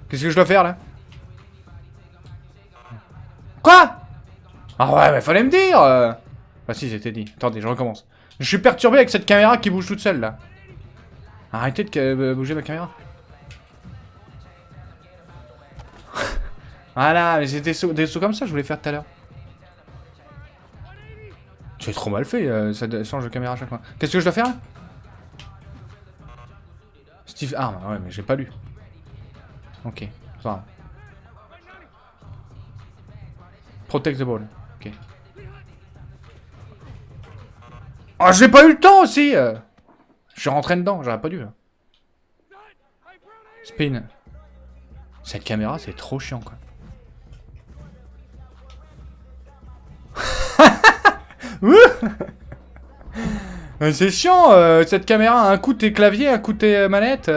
Qu'est-ce que je dois faire là? Quoi? Ah ouais, mais fallait me dire Ah si, c'était dit. Attendez, je recommence. Je suis perturbé avec cette caméra qui bouge toute seule, là. Arrêtez de bouger ma caméra. Voilà, mais c'était des sauts comme ça, je voulais faire tout à l'heure. C'est trop mal fait, ça change de caméra à chaque fois. Qu'est-ce que je dois faire, là? Steve Arm, ouais, mais j'ai pas lu. Ok, c'est pas grave. Protect the ball, ok. Oh, j'ai pas eu le temps aussi Je suis rentré dedans, j'aurais pas dû, là. Spin. Cette caméra, c'est trop chiant, quoi. C'est chiant, cette caméra. Un coup t'es clavier, un coup t'es manette.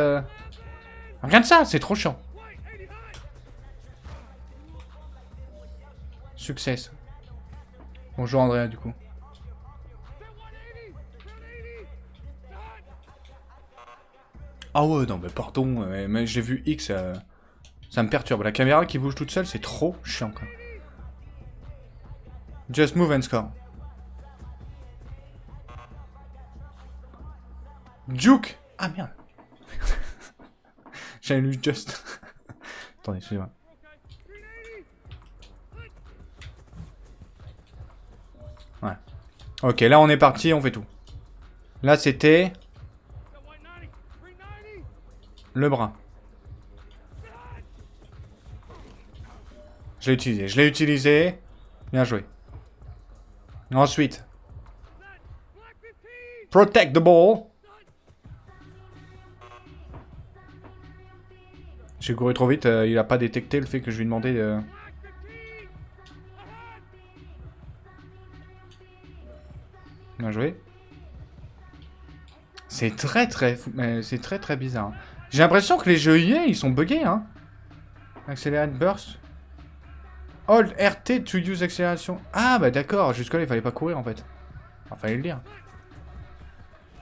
Regarde ça, c'est trop chiant. Success. Bonjour Andrea, du coup. Ah ouais, non, mais pardon, mais j'ai vu X, ça me perturbe. La caméra qui bouge toute seule, c'est trop chiant, quoi. Just move and score. Duke. Ah merde. J'avais lu Just. Attendez, excusez-moi. Ouais. Ok, là on est parti, on fait tout. Là c'était... Le bras. Je l'ai utilisé. Bien joué. Ensuite. Protect the ball. J'ai couru trop vite, il a pas détecté le fait que je lui demandais de... Bien joué. C'est très bizarre. J'ai l'impression que les jeux EA, ils sont buggés, hein. Accelerate burst. Hold RT to use accélération. Ah bah d'accord, jusque là il fallait pas courir en fait. Enfin, fallait le dire.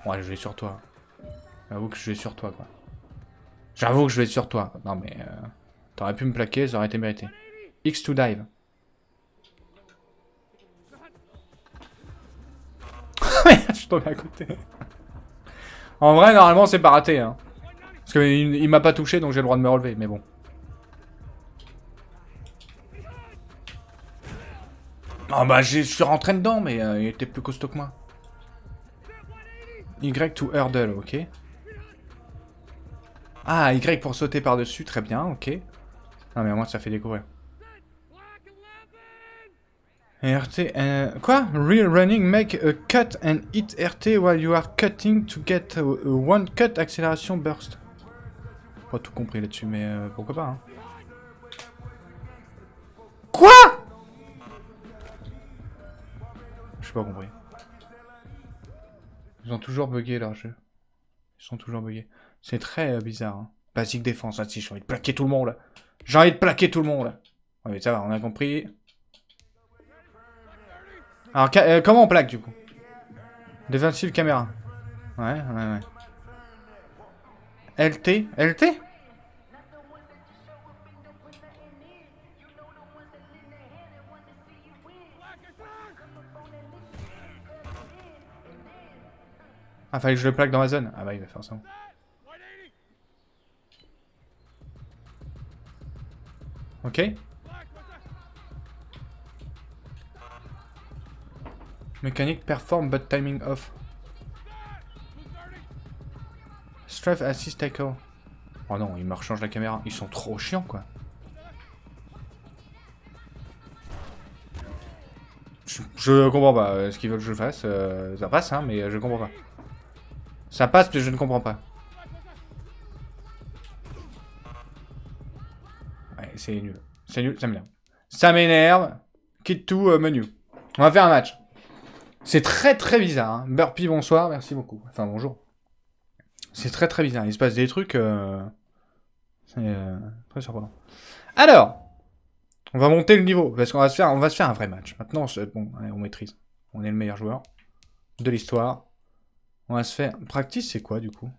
Ouais, je vais sur toi. J'avoue que je vais sur toi, quoi. J'avoue que je vais sur toi. Non mais... T'aurais pu me plaquer, ça aurait été mérité. X to dive. Merde, je suis tombé à côté. En vrai, normalement, c'est pas raté, hein. Parce qu'il m'a pas touché, donc j'ai le droit de me relever, mais bon. Oh bah, je suis rentré dedans, mais il était plus costaud que moi. Y to hurdle, ok. Ah, Y pour sauter par-dessus, très bien, ok. Non, mais moi, ça fait découvrir. RT, quoi? Real running, make a cut and hit RT while you are cutting to get a one cut accélération burst. Pas tout compris là-dessus, mais pourquoi pas, hein. Quoi? J'ai pas compris. Ils ont toujours bugué leur jeu. Ils sont toujours buggés. C'est très bizarre, hein. Basique défense, ah si, j'ai envie de plaquer tout le monde, là. J'ai envie de plaquer tout le monde, là. Ouais, mais ça va, on a compris. Alors, comment on plaque, du coup? Defensive caméra. Ouais. LT? LT? Ah, fallait que je le plaque dans ma zone. Ah bah, il va faire ça. Ok. Mécanique perform but timing off. Strafe assist tackle. Oh non, il me rechange la caméra. Ils sont trop chiants quoi. Je comprends pas ce qu'ils veulent que je fasse. Ça passe hein, mais je comprends pas. Ça passe mais je ne comprends pas. Ouais, c'est nul. C'est nul, ça m'énerve. Ça m'énerve. Quitte tout, menu. On va faire un match. C'est très très bizarre. Hein. Burpee, bonsoir, merci beaucoup. Enfin, bonjour. C'est très très bizarre. Il se passe des trucs... C'est très surprenant. Alors, on va monter le niveau. Parce qu'on va se faire un vrai match. Maintenant, bon, allez, on maîtrise. On est le meilleur joueur de l'histoire. On va se faire... Practice, c'est quoi, du coup?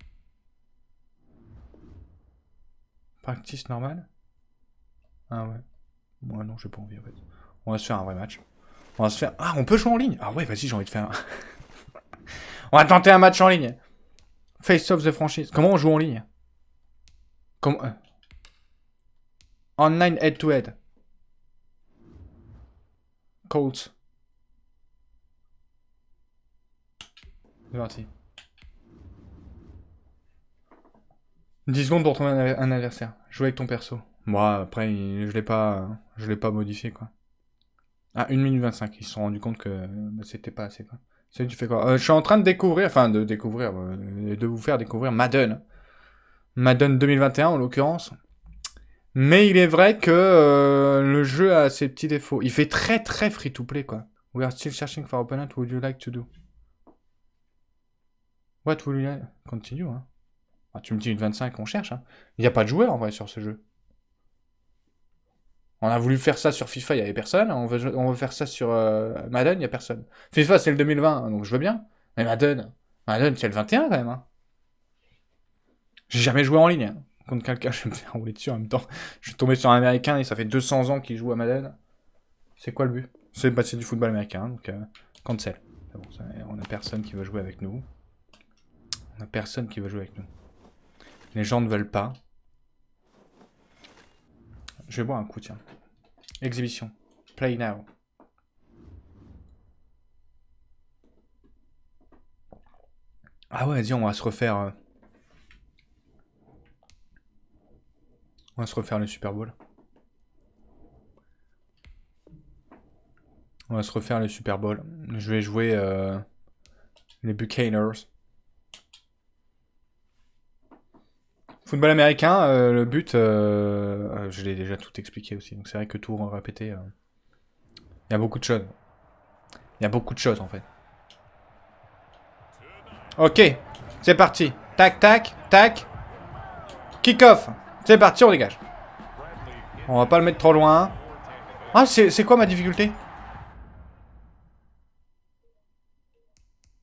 Practice normal? Ah ouais. Moi, non, j'ai pas envie, en fait. On va se faire un vrai match. On va se faire... Ah, on peut jouer en ligne? Ah ouais, vas-y, j'ai envie de faire... On va tenter un match en ligne. Face of the franchise. Comment on joue en ligne? Comment... Online head-to-head. Colts. C'est parti. 10 secondes pour trouver un adversaire. Jouer avec ton perso. Moi, après, je l'ai pas modifié, quoi. Ah, 1 minute 25. Ils se sont rendus compte que c'était pas assez, quoi. Tu fais quoi? Je suis en train de découvrir, de vous faire découvrir Madden. Madden 2021, en l'occurrence. Mais il est vrai que le jeu a ses petits défauts. Il fait très très free-to-play, quoi. We are still searching for opponent. What would you like to do? What would you like... Continue, hein. Ah, tu me dis une 25, on cherche, hein. Il n'y a pas de joueur, en vrai, sur ce jeu. On a voulu faire ça sur FIFA, il n'y avait personne. On veut faire ça sur Madden, il n'y a personne. FIFA, c'est le 2020, donc je veux bien. Mais Madden c'est le 21, quand même, hein. J'ai jamais joué en ligne, hein. Contre quelqu'un, je vais me faire rouler dessus en même temps. Je suis tombé sur un américain et ça fait 200 ans qu'il joue à Madden. C'est quoi le but? C'est du football américain, donc cancel. Bon, on a personne qui veut jouer avec nous. Les gens ne veulent pas. Je vais boire un coup, tiens. Exhibition. Play now. Ah ouais, vas-y, on va se refaire... On va se refaire le Super Bowl. Je vais jouer les Buccaneers. Football américain, le but, je l'ai déjà tout expliqué aussi. Donc c'est vrai que tout répéter, il y a beaucoup de choses. En fait. Ok, c'est parti. Tac, tac, tac. Kick-off. C'est parti, on dégage. On va pas le mettre trop loin. Ah, c'est quoi ma difficulté?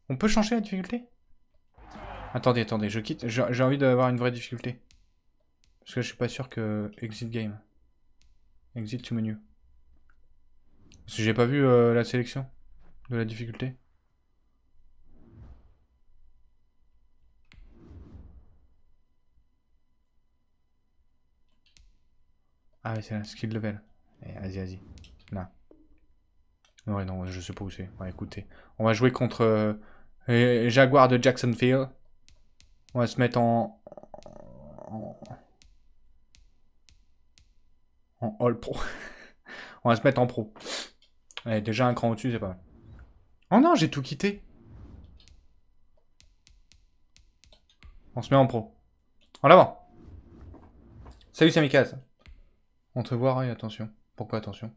On peut changer la difficulté? Attendez, je quitte. J'ai envie d'avoir une vraie difficulté. Parce que je suis pas sûr que... Exit game. Exit to menu. Parce que j'ai pas vu la sélection de la difficulté. Ah ouais, c'est là, skill level. Vas-y. Là. Ouais, non, je sais pas où c'est. Ouais, écoutez. On va jouer contre Jaguars de Jacksonville. On va se mettre en All Pro. On va se mettre en pro. Allez, déjà un cran au-dessus, c'est pas mal. Oh non, j'ai tout quitté. On se met en pro. En avant. Salut Samikaz. On te voit, Ray, attention. Pourquoi attention?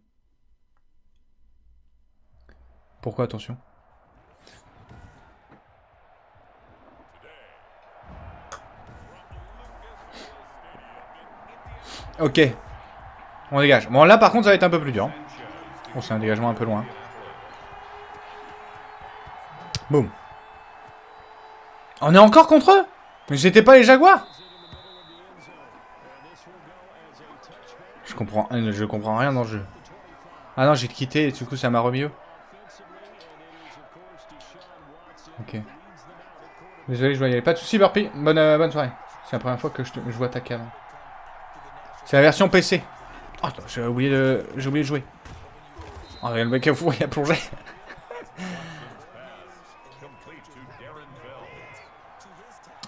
Ok. On dégage. Bon, là, par contre, ça va être un peu plus dur. Bon, c'est un dégagement un peu loin. Boum. On est encore contre eux? Mais j'étais pas les Jaguars? Je comprends rien dans le jeu. Ah non, j'ai quitté et du coup, ça m'a remis eux. Ok. Désolé, je voyais pas de soucis, Burpee. Bonne soirée. C'est la première fois que je vois ta cave. C'est la version PC. Oh, attends, j'ai oublié de jouer. Oh, le mec il a plongé.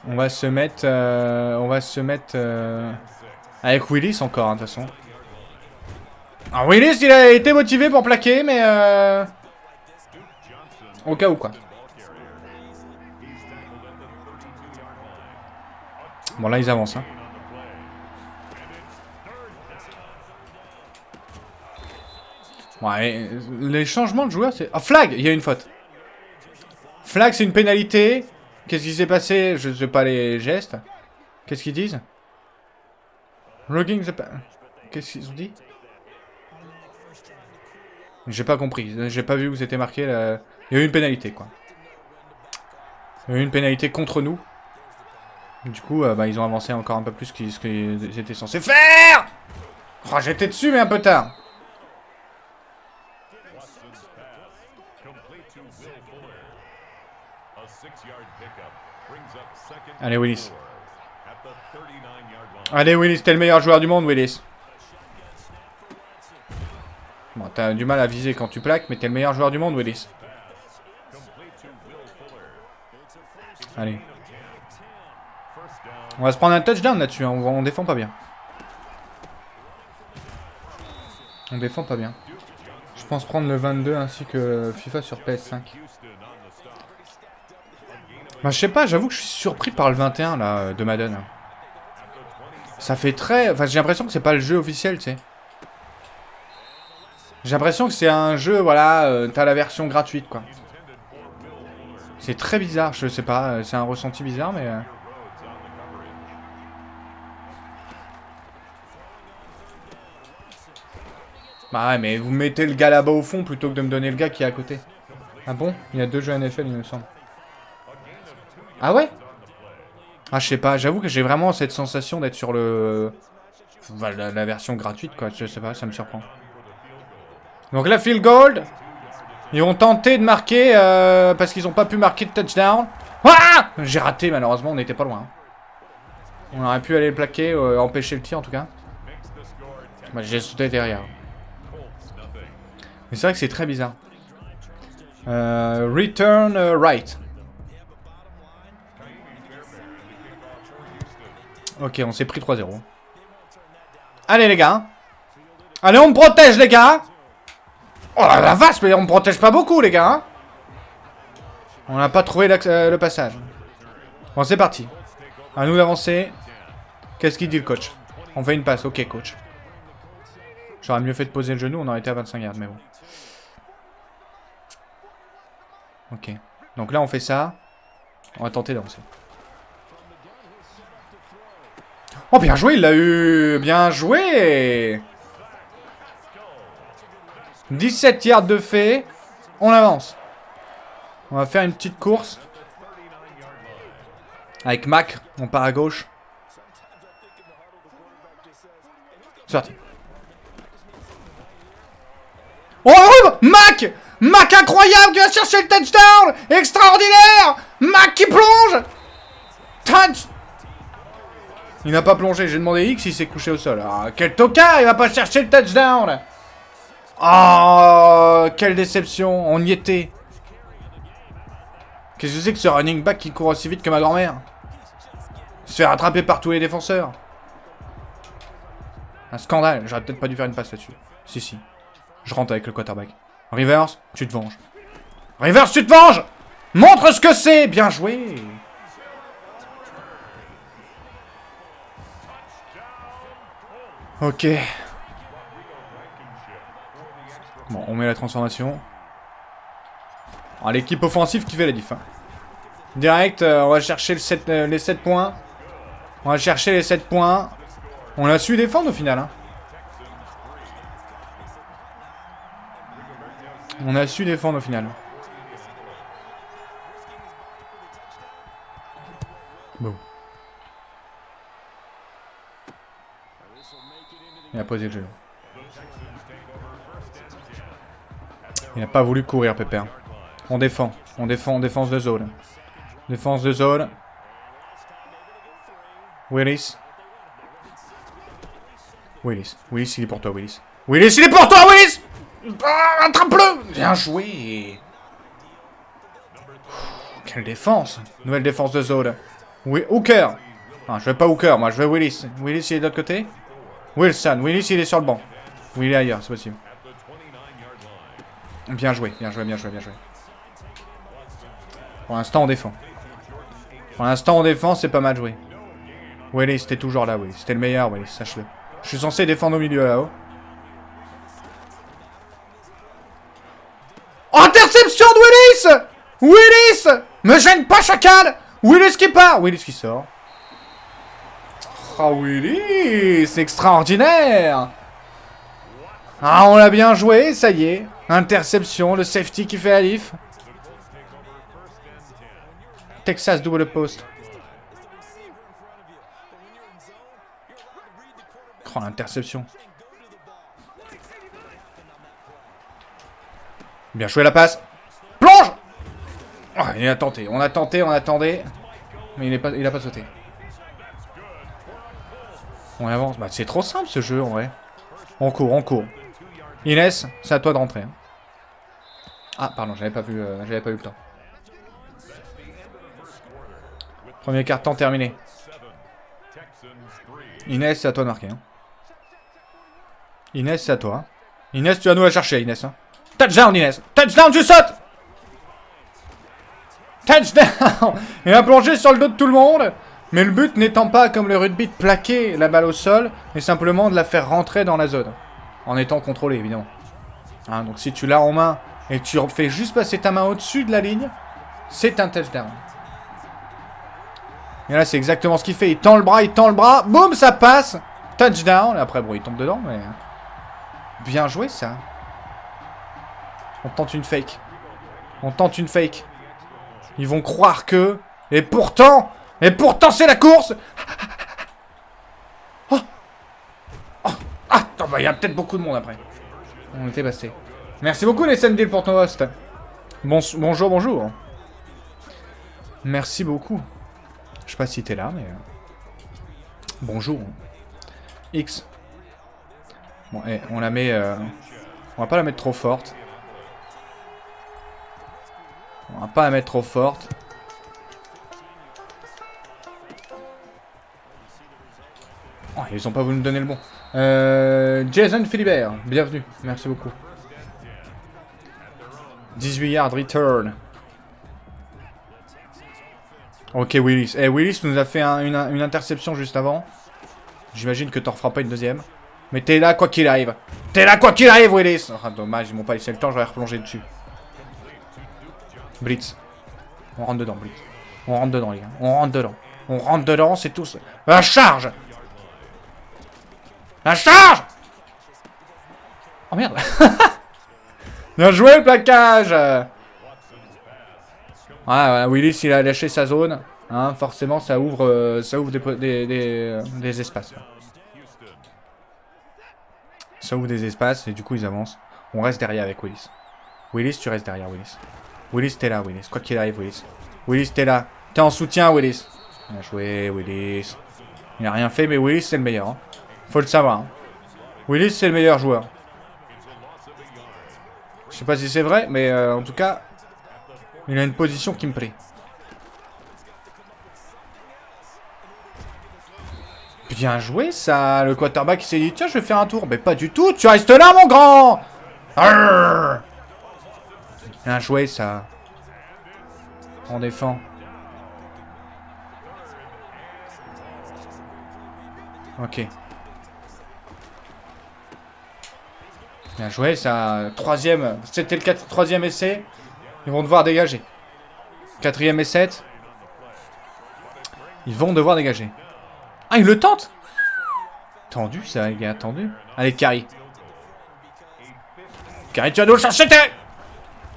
On va se mettre... avec Willis encore, hein, de toute façon. Alors Willis, il a été motivé pour plaquer, mais... Au cas où, quoi. Bon, là, ils avancent, hein. Ouais, les changements de joueurs, c'est... Ah, flag! Il y a une faute. Flag, c'est une pénalité. Qu'est-ce qui s'est passé? Je sais pas les gestes. Qu'est-ce qu'ils disent? Logging the... Qu'est-ce qu'ils ont dit? J'ai pas compris. J'ai pas vu où c'était marqué. Là. Il y a eu une pénalité, quoi. Il y a eu une pénalité contre nous. Du coup, bah, ils ont avancé encore un peu plus que ce qu'ils étaient censés faire. Oh, j'étais dessus, mais un peu tard. Allez, Willis. Allez, Willis, t'es le meilleur joueur du monde, Willis. Bon, t'as du mal à viser quand tu plaques, mais t'es le meilleur joueur du monde, Willis. Allez. On va se prendre un touchdown là-dessus, hein. On défend pas bien. On défend pas bien. Je pense prendre le 22 ainsi que FIFA sur PS5. Bah, je sais pas, j'avoue que je suis surpris par le 21 là, de Madden. Ça fait très... Enfin, j'ai l'impression que c'est pas le jeu officiel, tu sais. J'ai l'impression que c'est un jeu, voilà, t'as la version gratuite, quoi. C'est très bizarre, je sais pas, c'est un ressenti bizarre, mais... Bah ouais, mais vous mettez le gars là-bas au fond plutôt que de me donner le gars qui est à côté. Ah bon? Il y a 2 jeux NFL, il me semble. Ah ouais? Ah, je sais pas, j'avoue que j'ai vraiment cette sensation d'être sur le... Enfin, la version gratuite, quoi, je sais pas, ça me surprend. Donc là, field goal. Ils ont tenté de marquer parce qu'ils n'ont pas pu marquer de touchdown. Ah! J'ai raté, malheureusement, on n'était pas loin. On aurait pu aller le plaquer, empêcher le tir en tout cas. Bah, j'ai sauté derrière. Mais c'est vrai que c'est très bizarre. Return right. Ok, on s'est pris 3-0. Allez les gars. Allez, on me protège les gars. Oh la vache, mais on me protège pas beaucoup les gars. On n'a pas trouvé le passage. Bon, c'est parti. À nous d'avancer. Qu'est-ce qu'il dit le coach? On fait une passe, ok coach. J'aurais mieux fait de poser le genou, on aurait été à 25 yards, mais bon. Ok. Donc là, on fait ça. On va tenter d'avancer. Oh, bien joué, il l'a eu. Bien joué. 17 yards de fait. On avance. On va faire une petite course. Avec Mac, on part à gauche. C'est parti. Oh, Mac! Mac incroyable qui va chercher le touchdown! Extraordinaire! Mac qui plonge! Touch! Il n'a pas plongé, j'ai demandé X, il s'est couché au sol. Ah, quel tocard, il va pas chercher le touchdown! Oh, quelle déception, on y était. Qu'est-ce que c'est que ce running back qui court aussi vite que ma grand-mère? Il se fait rattraper par tous les défenseurs. Un scandale, j'aurais peut-être pas dû faire une passe là-dessus. Si, si. Je rentre avec le quarterback. Rivers, tu te venges. Rivers, tu te venges! Montre ce que c'est! Bien joué! Ok. Bon, on met la transformation. Alors, l'équipe offensive qui fait la diff. Hein. Direct, on va chercher les 7 points. On va chercher les 7 points. On a su défendre au final. Hein. On a su défendre au final. Bon. Il a posé le jeu. Il n'a pas voulu courir, Pépère. On défend. On défend en défense de zone. Défense de zone. Willis. Willis. Willis, il est pour toi, Willis. Willis, il est pour toi, Willis! Ah, attrape-le! Bien joué! Quelle défense! Nouvelle défense de zone. Oui, Hooker. Non, je vais pas Hooker, moi, je vais Willis. Willis, il est de l'autre côté. Wilson. Willis, il est sur le banc. Ou il est ailleurs, c'est possible. Bien joué, bien joué, bien joué, bien joué. Pour l'instant, on défend. Pour l'instant, on défend, c'est pas mal joué. Willis, t'es toujours là, Willis. T'es le meilleur, Willis, sache-le. Je suis censé défendre au milieu, là-haut. Interception de Willis! Willis! Me gêne pas, chacal! Willis qui part! Willis qui sort. Oh, Willis! C'est extraordinaire! Ah, on l'a bien joué, ça y est. Interception, le safety qui fait la diff. Texas double post. Oh, l'interception. Bien joué la passe. Plonge! Oh, il a tenté, on a tenté, on attendait. Mais il a pas sauté. On avance. Bah, c'est trop simple ce jeu en vrai. On court, on court. Inès, c'est à toi de rentrer. Hein. Ah, pardon, j'avais pas vu le temps. Premier quart-temps terminé. Inès, c'est à toi de marquer. Hein. Inès, c'est à toi. Hein. Inès, tu vas nous la chercher, Inès. Hein. Touchdown, Inès. Touchdown, tu sautes. Touchdown. Il a plongé sur le dos de tout le monde. Mais le but n'étant pas, comme le rugby, de plaquer la balle au sol, mais simplement de la faire rentrer dans la zone. En étant contrôlé, évidemment. Hein, donc si tu l'as en main et que tu fais juste passer ta main au-dessus de la ligne, c'est un touchdown. Et là, c'est exactement ce qu'il fait. Il tend le bras, boum, ça passe. Touchdown. Et après, bon, il tombe dedans, mais... Bien joué, ça. On tente une fake. On tente une fake. Ils vont croire que... Et pourtant, c'est la course. Oh. Oh. Ah, bah, il y a peut-être beaucoup de monde après. On était passé. Merci beaucoup, les Sandil, pour ton host. Bonjour, bonjour. Merci beaucoup. Je sais pas si t'es là, mais... Bonjour. X. Bon, on la met... On va pas la mettre trop forte. On va pas la mettre trop forte. Oh, ils ont pas voulu me donner le bon. Jason Philibert, bienvenue. Merci beaucoup. 18 yards return. Ok, Willis. Willis nous a fait une interception juste avant. J'imagine que t'en referas pas une deuxième. Mais t'es là quoi qu'il arrive. T'es là quoi qu'il arrive, Willis. Ah, dommage, ils m'ont pas laissé le temps, j'aurais replongé dessus. Blitz. On rentre dedans, Blitz. On rentre dedans, les gars. On rentre dedans. On rentre dedans, c'est tout. La charge. La charge. Oh merde. Bien joué, le plaquage. Ouais, Willis, il a lâché sa zone. Hein, forcément, ça ouvre des espaces. Ça ouvre des espaces et du coup, ils avancent. On reste derrière avec Willis. Willis, tu restes derrière, Willis. Willis, t'es là, Willis. Quoi qu'il arrive, Willis. Willis, t'es là. T'es en soutien, Willis. Bien joué, Willis. Il a rien fait, mais Willis, c'est le meilleur. Hein. Faut le savoir. Hein. Willis, c'est le meilleur joueur. Je sais pas si c'est vrai, mais en tout cas, il a une position qui me plaît. Bien joué, ça. Le quarterback s'est dit, tiens, je vais faire un tour. Mais pas du tout, tu restes là, mon grand. Arrgh. Bien joué, ça. On défend. Ok. Bien joué, ça. Troisième. C'était le troisième essai. Ils vont devoir dégager. Quatrième et 7. Ils vont devoir dégager. Ah, ils le tentent. Tendu, ça, les gars, tendu. Allez, Carrie. Carrie, tu vas nous le chercher, t'es.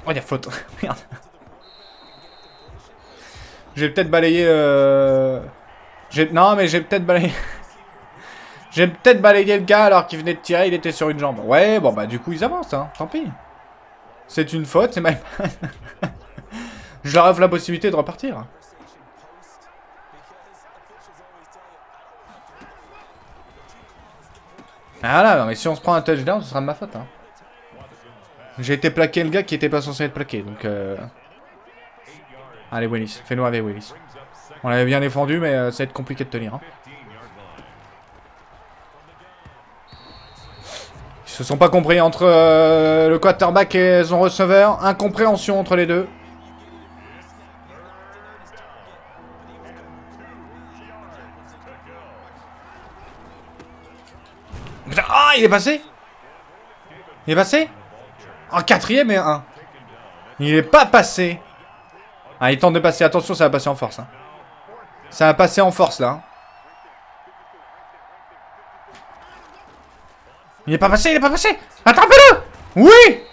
Oh, il y a faute. Merde. J'ai peut-être balayé... Non, mais j'ai peut-être balayé... J'ai peut-être balayé le gars alors qu'il venait de tirer, il était sur une jambe. Ouais, bon, bah, du coup, ils avancent, hein. Tant pis. C'est une faute, c'est mal. Je leur offre la possibilité de repartir. Ah là, non, mais si on se prend un touchdown, ce sera de ma faute, hein. J'ai été plaqué le gars qui était pas censé être plaqué, donc... Allez, Willis. Fais-nous avec Willis. On l'avait bien défendu, mais ça va être compliqué de tenir. Hein. Ils se sont pas compris entre le quarterback et son receveur. Incompréhension entre les deux. Ah, il est passé. Il est passé. En quatrième et un. Il est pas passé. Ah, il tente de passer. Attention, ça va passer en force. Hein. Ça va passer en force, là. Hein. Il est pas passé, il est pas passé. Attrapez-le. Oui.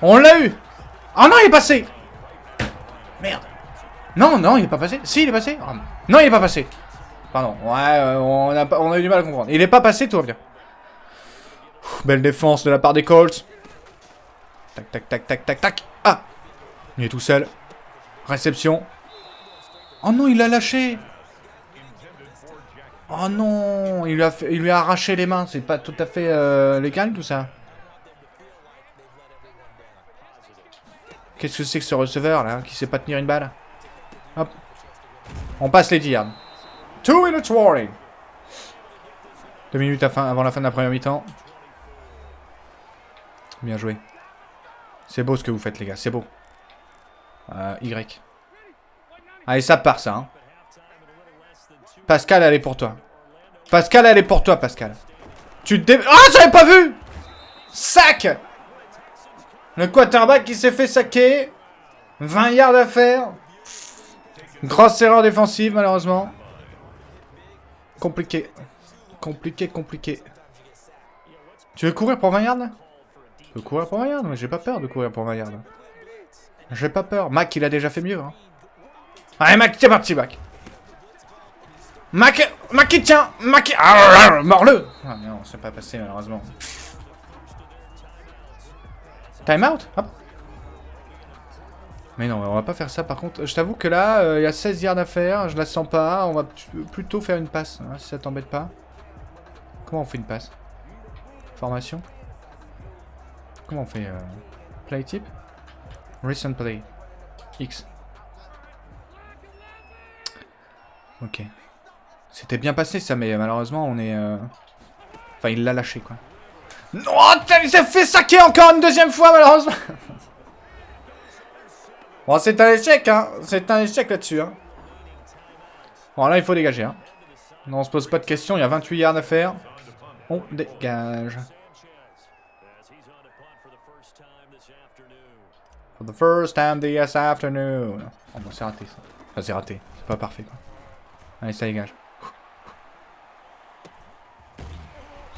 On l'a eu. Oh non, il est passé. Merde. Non, non, il est pas passé. Si, il est passé. Oh, non, il est pas passé. Pardon. Ouais, on a eu du mal à comprendre. Il est pas passé, tout va bien. Belle défense de la part des Colts. Tac, tac, tac, tac, tac, tac. Ah. Il est tout seul. Réception. Oh non, il l'a lâché. Oh non, il lui a arraché les mains. C'est pas tout à fait légal tout ça. Qu'est-ce que c'est que ce receveur là qui sait pas tenir une balle? Hop. On passe les 10 yards. 2 minutes warning. 2 minutes avant la fin de la première mi-temps. Bien joué. C'est beau ce que vous faites les gars, c'est beau. Y. Allez, ça part ça. Hein. Pascal, elle est pour toi. Pascal, elle est pour toi, Pascal. Tu te dé... Ah, j'avais pas vu. Sac. Le quarterback qui s'est fait saquer. 20 yards à faire. Grosse erreur défensive, malheureusement. Compliqué. Compliqué, compliqué. Tu veux courir pour 20 yards là? Je veux courir pour 20 yards, mais j'ai pas peur de courir pour 20 yards. J'ai pas peur. Mac, il a déjà fait mieux. Hein. Allez, Mac, c'est parti, Mac. Mac, il tient. Mac, mors-le. Ah non, c'est pas passé, malheureusement. Time out. Hop. Mais non, on va pas faire ça. Par contre, je t'avoue que là, il y a 16 yards à faire. Je la sens pas. On va plutôt faire une passe, hein, si ça t'embête pas. Comment on fait une passe? Formation. Comment on fait play type? Recent play. X. Ok. C'était bien passé ça, mais malheureusement on est... Enfin, il l'a lâché quoi. Non, il s'est fait saquer encore une deuxième fois malheureusement. Bon, c'est un échec, hein. C'est un échec là-dessus, hein. Bon, là, il faut dégager, hein. Non, on se pose pas de questions. Il y a 28 yards à faire. On dégage. For the first time this afternoon. Oh, bon, c'est raté, ça. Enfin, c'est raté. C'est pas parfait, quoi. Allez, ça dégage.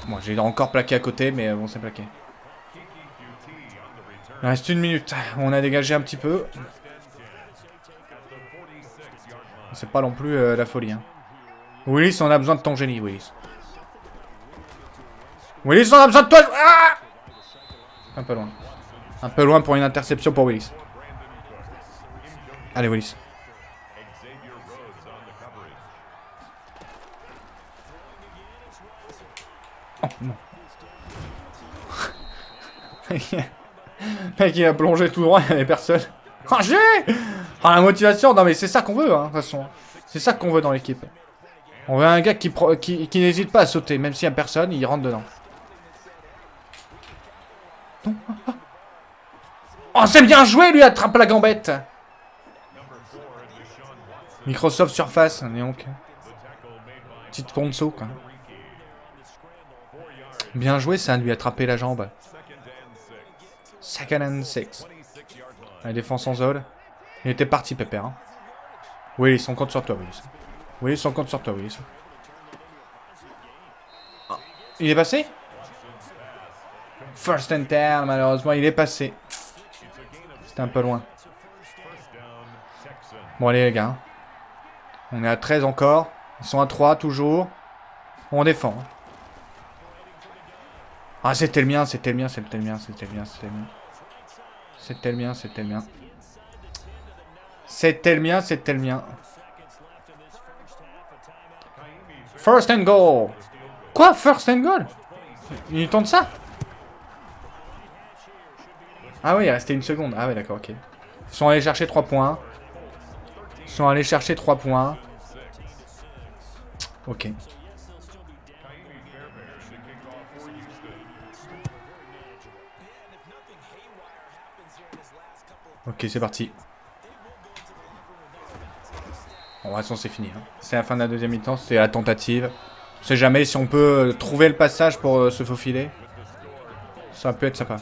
Bon, j'ai encore plaqué à côté, mais bon, c'est plaqué. Il reste 1 minute. On a dégagé un petit peu. C'est pas non plus la folie. Hein. Willis, on a besoin de ton génie, Willis. Willis, on a besoin de toi. Ah, un peu loin. Un peu loin pour une interception pour Willis. Allez, Willis. Oh non. Mec, il a plongé tout droit, il n'y avait personne. Ah, j'ai la motivation. Non, mais c'est ça qu'on veut, hein, de toute façon. C'est ça qu'on veut dans l'équipe. On veut un gars qui n'hésite pas à sauter. Même s'il n'y a personne, il rentre dedans. Non. Oh, c'est bien joué, lui, attrape la gambette. Microsoft Surface, donc. Petite ponceau, quoi. Bien joué, ça, lui attraper la jambe. Second and 6. La défense en zone. Il était parti, Pépère. Hein. Willis, on compte sur toi, Willis. Willis, on compte sur toi, Willis. Ah. Il est passé? First and 10, malheureusement, il est passé. C'était un peu loin. Bon, allez, les gars. On est à 13 encore. Ils sont à 3, toujours. On défend. Ah, c'était le mien, c'était le mien, c'était le mien, c'était le mien, c'était le mien. C'était le mien, c'était le mien. C'était le mien, c'était le mien. First and goal. Quoi? First and goal? Il tente ça? Ah oui, il restait 1 seconde. Ah ouais, d'accord, ok. Ils sont allés chercher 3 points. Ils sont allés chercher 3 points. Ok. Ok, c'est parti. Bon, de toute façon, c'est fini. Hein. C'est la fin de la deuxième mi-temps, c'est la tentative. On sait jamais si on peut trouver le passage pour se faufiler. Ça peut être sympa.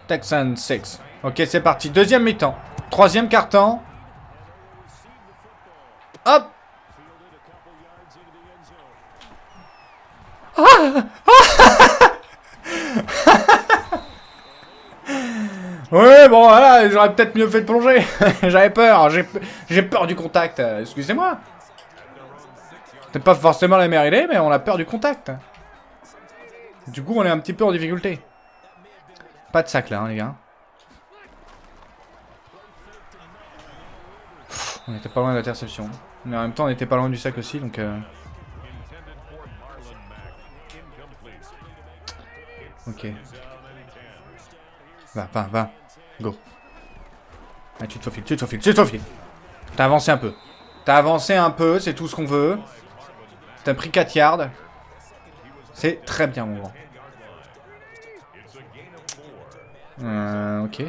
Texan 6. Ok, c'est parti. Deuxième mi-temps. Troisième quart-temps. Hop. Ouais, bon, voilà, j'aurais peut-être mieux fait de plonger. J'avais peur. J'ai peur du contact. Excusez-moi. C'est pas forcément la meilleure idée, mais on a peur du contact. Du coup, on est un petit peu en difficulté. Pas de sac là, hein, les gars. On était pas loin de l'interception. Mais en même temps, on était pas loin du sac aussi, donc... Ok. Va. Go. Ah, tu te faufiles. T'as avancé un peu. C'est tout ce qu'on veut. T'as pris 4 yards. C'est très bien, mon grand. Ok.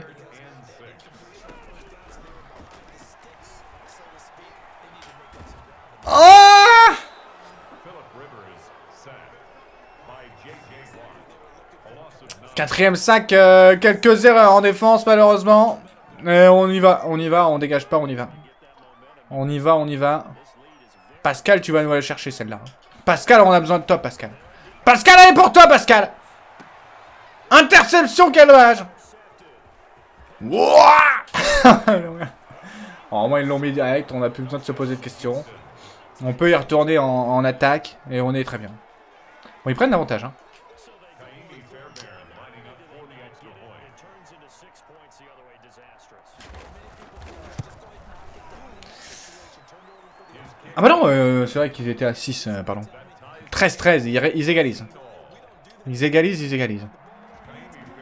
Oh! Quatrième sac, quelques erreurs en défense malheureusement. Mais on y va, on dégage pas, on y va. On y va. Pascal, tu vas nous aller chercher celle-là. Pascal, on a besoin de toi, Pascal. Pascal, elle est pour toi, Pascal. Interception, quel dommage. Au moins, ils l'ont mis direct, on n'a plus besoin de se poser de questions. On peut y retourner en attaque, et on est très bien. Bon, ils prennent l'avantage, hein. Ah bah non, c'est vrai qu'ils étaient à 6, pardon. 13-13, ils égalisent. Ils égalisent.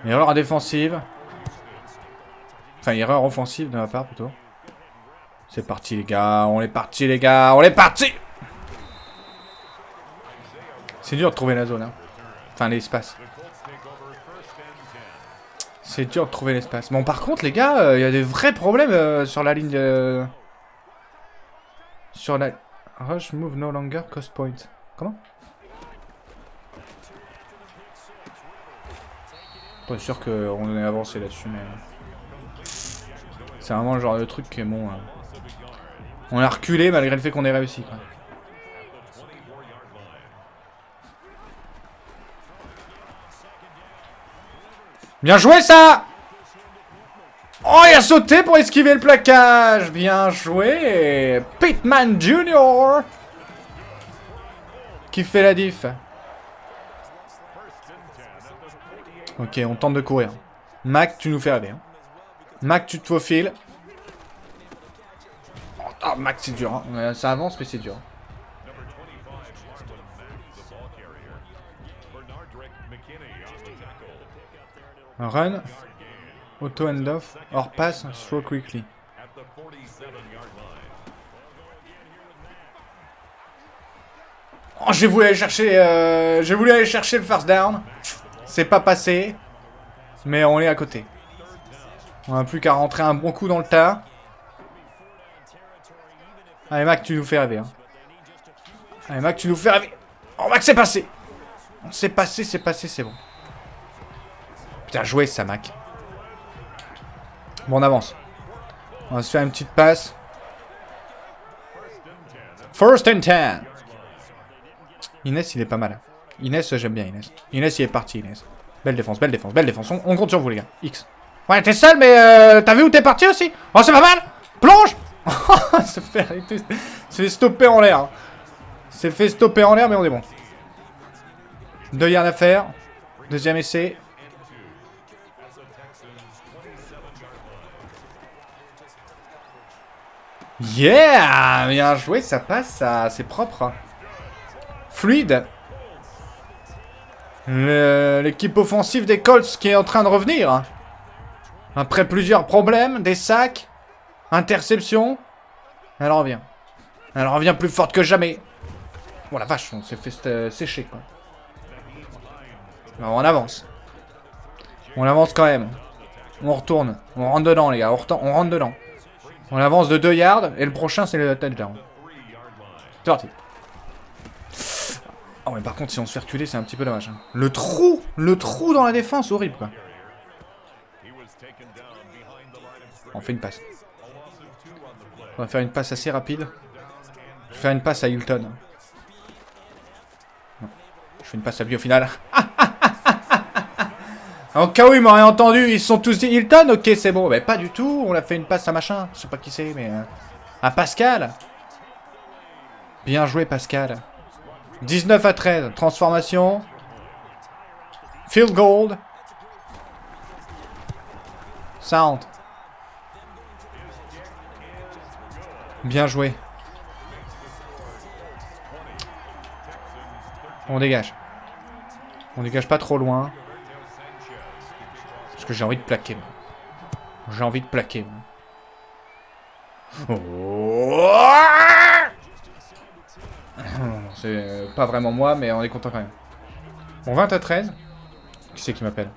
Erreur défensive. Enfin, erreur offensive de ma part, plutôt. C'est parti, les gars. On est parti. C'est dur de trouver la zone, hein. Enfin, l'espace. C'est dur de trouver l'espace. Bon, par contre, les gars, il y a des vrais problèmes sur la ligne de... Sur la... Rush move no longer cost point. Comment? Pas sûr qu'on ait avancé là-dessus, mais... C'est vraiment le genre de truc qui est bon... On a reculé malgré le fait qu'on ait réussi, quoi. Bien joué, ça! Oh, il a sauté pour esquiver le plaquage. Bien joué. Pittman Jr. Qui fait la diff. Ok, on tente de courir. Mac, tu nous fais rêver. Hein. Mac, tu te faufiles. Oh, Mac, c'est dur. Hein. Ça avance, mais c'est dur. Un run. Auto end off. Or pass. Throw quickly. Oh, j'ai voulu aller chercher le first down. C'est pas passé. Mais on est à côté. On n'a plus qu'à rentrer un bon coup dans le tas. Allez, Mac, tu nous fais rêver. Hein. Allez, Mac, tu nous fais rêver. Oh, Mac, c'est passé. C'est passé, c'est bon. Putain, joué ça, Mac. Bon, on avance. On va se faire une petite passe. First and 10. Inès, il est pas mal. Inès, j'aime bien Inès. Inès, il est parti, Inès. Belle défense. On compte sur vous, les gars. X. Ouais, t'es seul, mais t'as vu où t'es parti aussi? Oh, c'est pas mal. Plonge. C'est fait stopper en l'air. C'est fait stopper en l'air, mais on est bon. 2 yards à faire. Deuxième essai. Yeah! Bien joué, ça passe, c'est propre. Fluide. L'équipe offensive des Colts qui est en train de revenir. Après plusieurs problèmes, des sacs. Interception. Elle revient. Elle revient plus forte que jamais. Oh la vache, on s'est fait sécher quoi. Alors, on avance. On avance quand même. On retourne. On rentre dedans les gars. On rentre dedans. On avance de 2 yards. Et le prochain c'est le touchdown. C'est parti. Oh mais par contre si on se fait reculer c'est un petit peu dommage. Hein. Le trou dans la défense, horrible quoi. On fait une passe. On va faire une passe assez rapide. Je vais faire une passe à Hilton. Non. Je fais une passe à lui au final. En cas où ils m'auraient entendu, ils se sont tous dit Hilton, ok c'est bon. Mais pas du tout, on a fait une passe à machin. Je sais pas qui c'est mais... à Pascal. Bien joué Pascal. 19-13, transformation. Field goal. Sound. Bien joué. On dégage. On dégage pas trop loin. Parce que j'ai envie de plaquer. J'ai envie de plaquer. Oh, c'est pas vraiment moi, mais on est content quand même. Bon, 20-13. Qui c'est qui m'appelle?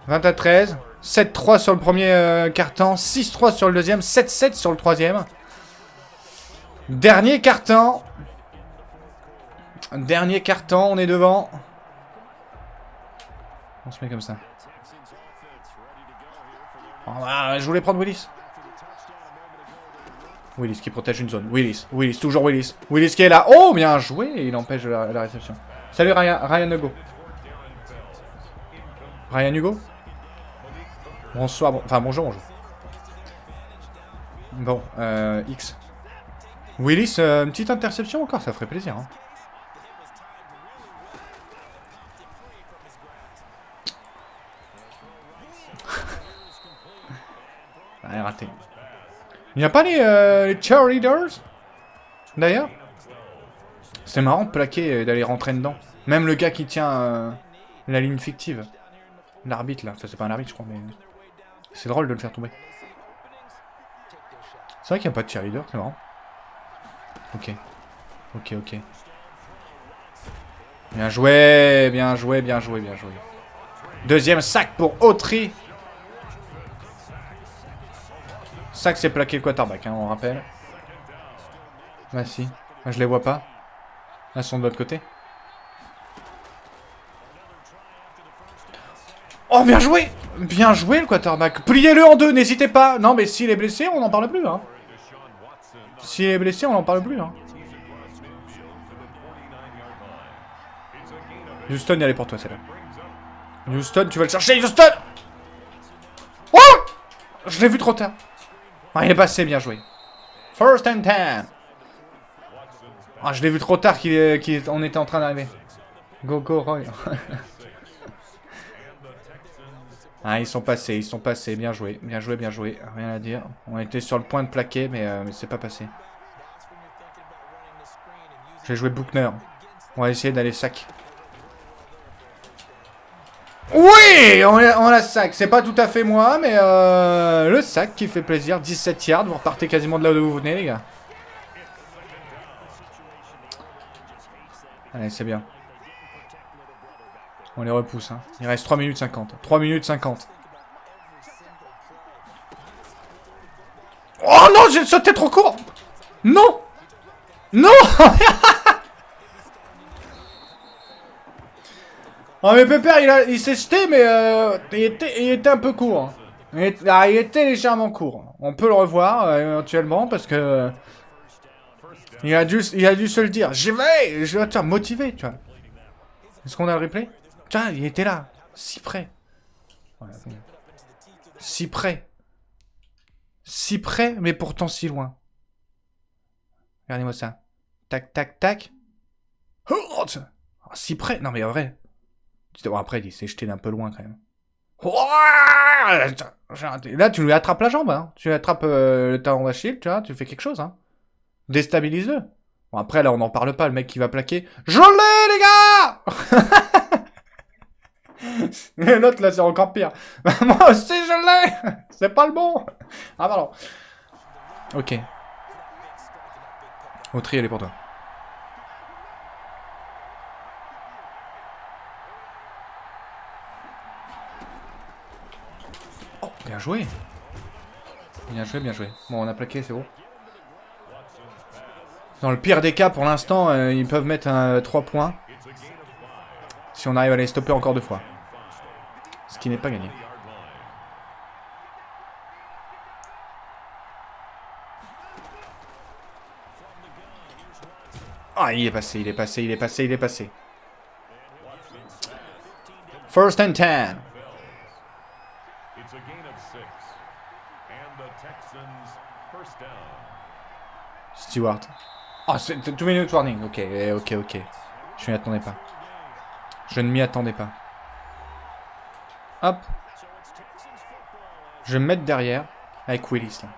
20-13. 7-3 sur le premier carton. 6-3 sur le deuxième. 7-7 sur le troisième. Dernier carton. Dernier carton, on est devant. On se met comme ça. Oh, ah, je voulais prendre Willis. Willis qui protège une zone. Willis, toujours Willis. Willis qui est là. Oh, bien joué. Il empêche la réception. Salut Ryan Hugo. Ryan Hugo. Bonsoir. Enfin, bonjour. Bon, X. Willis, une petite interception encore, ça ferait plaisir. Hein. Ah, raté. Il n'y a pas les cheerleaders d'ailleurs. C'est marrant de plaquer et d'aller rentrer dedans. Même le gars qui tient la ligne fictive. L'arbitre là. Enfin, c'est pas un arbitre, je crois, mais. C'est drôle de le faire tomber. C'est vrai qu'il n'y a pas de cheerleader, c'est marrant. Ok. Bien joué, bien joué. Deuxième sac pour Autry. Sac, c'est plaqué le quarterback, hein, on rappelle. Bah si. Moi, je les vois pas. Là, ils sont de l'autre côté. Oh, bien joué! Bien joué, le quarterback. Pliez-le en deux, n'hésitez pas. Non, mais s'il est blessé, on n'en parle plus, hein. S'il est blessé, on n'en parle plus, hein. Houston, il est pour toi, celle-là. Houston, tu vas le chercher, Houston! Oh! Je l'ai vu trop tard. Ah, il est passé, bien joué. First and 10. Ah, je l'ai vu trop tard qu'on était en train d'arriver. Go, Roy. Ah, ils sont passés, bien joué. Rien à dire. On était sur le point de plaquer, mais c'est pas passé. J'ai joué Buckner. On va essayer d'aller sac. Oui, on la sac. C'est pas tout à fait moi, mais le sac qui fait plaisir. 17 yards, vous repartez quasiment de là où vous venez, les gars. Allez, c'est bien. On les repousse, hein. Il reste 3 minutes 50. 3 minutes 50. Oh non, j'ai sauté trop court. Non. Non. Oh mais Pépère, il s'est jeté, mais il était un peu court. Il était légèrement court. On peut le revoir éventuellement parce que il a dû se le dire. Je vais te motiver, tu vois. Est-ce qu'on a le replay? Tiens, il était là, si près. Voilà. Si près. Si près, mais pourtant si loin. Regardez-moi ça. Tac, tac, tac. Oh, si près. Non mais en vrai. Bon, après, il s'est jeté d'un peu loin quand même. Oh, là, tu lui attrapes la jambe. Hein. Tu lui attrapes le talon d'Achille, tu vois. Tu fais quelque chose. Hein. Déstabilise-le. Bon, après, là, on n'en parle pas. Le mec qui va plaquer. Je l'ai, les gars. Et l'autre, là, c'est encore pire. Moi aussi, je l'ai. C'est pas le bon. Ah, pardon. Ok. Autry, elle est pour toi. Oh, bien joué. Bien joué, bien joué. Bon, on a plaqué, c'est bon. Dans le pire des cas, pour l'instant, ils peuvent mettre 3 points. Si on arrive à les stopper encore 2 fois. Ce qui n'est pas gagné. Ah, il est passé, il est passé, il est passé, il est passé. First and 10. Stewart. Oh, c'est 2 minutes warning. Ok, ok, ok. Je m'y attendais pas. Je ne m'y attendais pas. Hop. Je vais me mettre derrière. Avec Willis, là.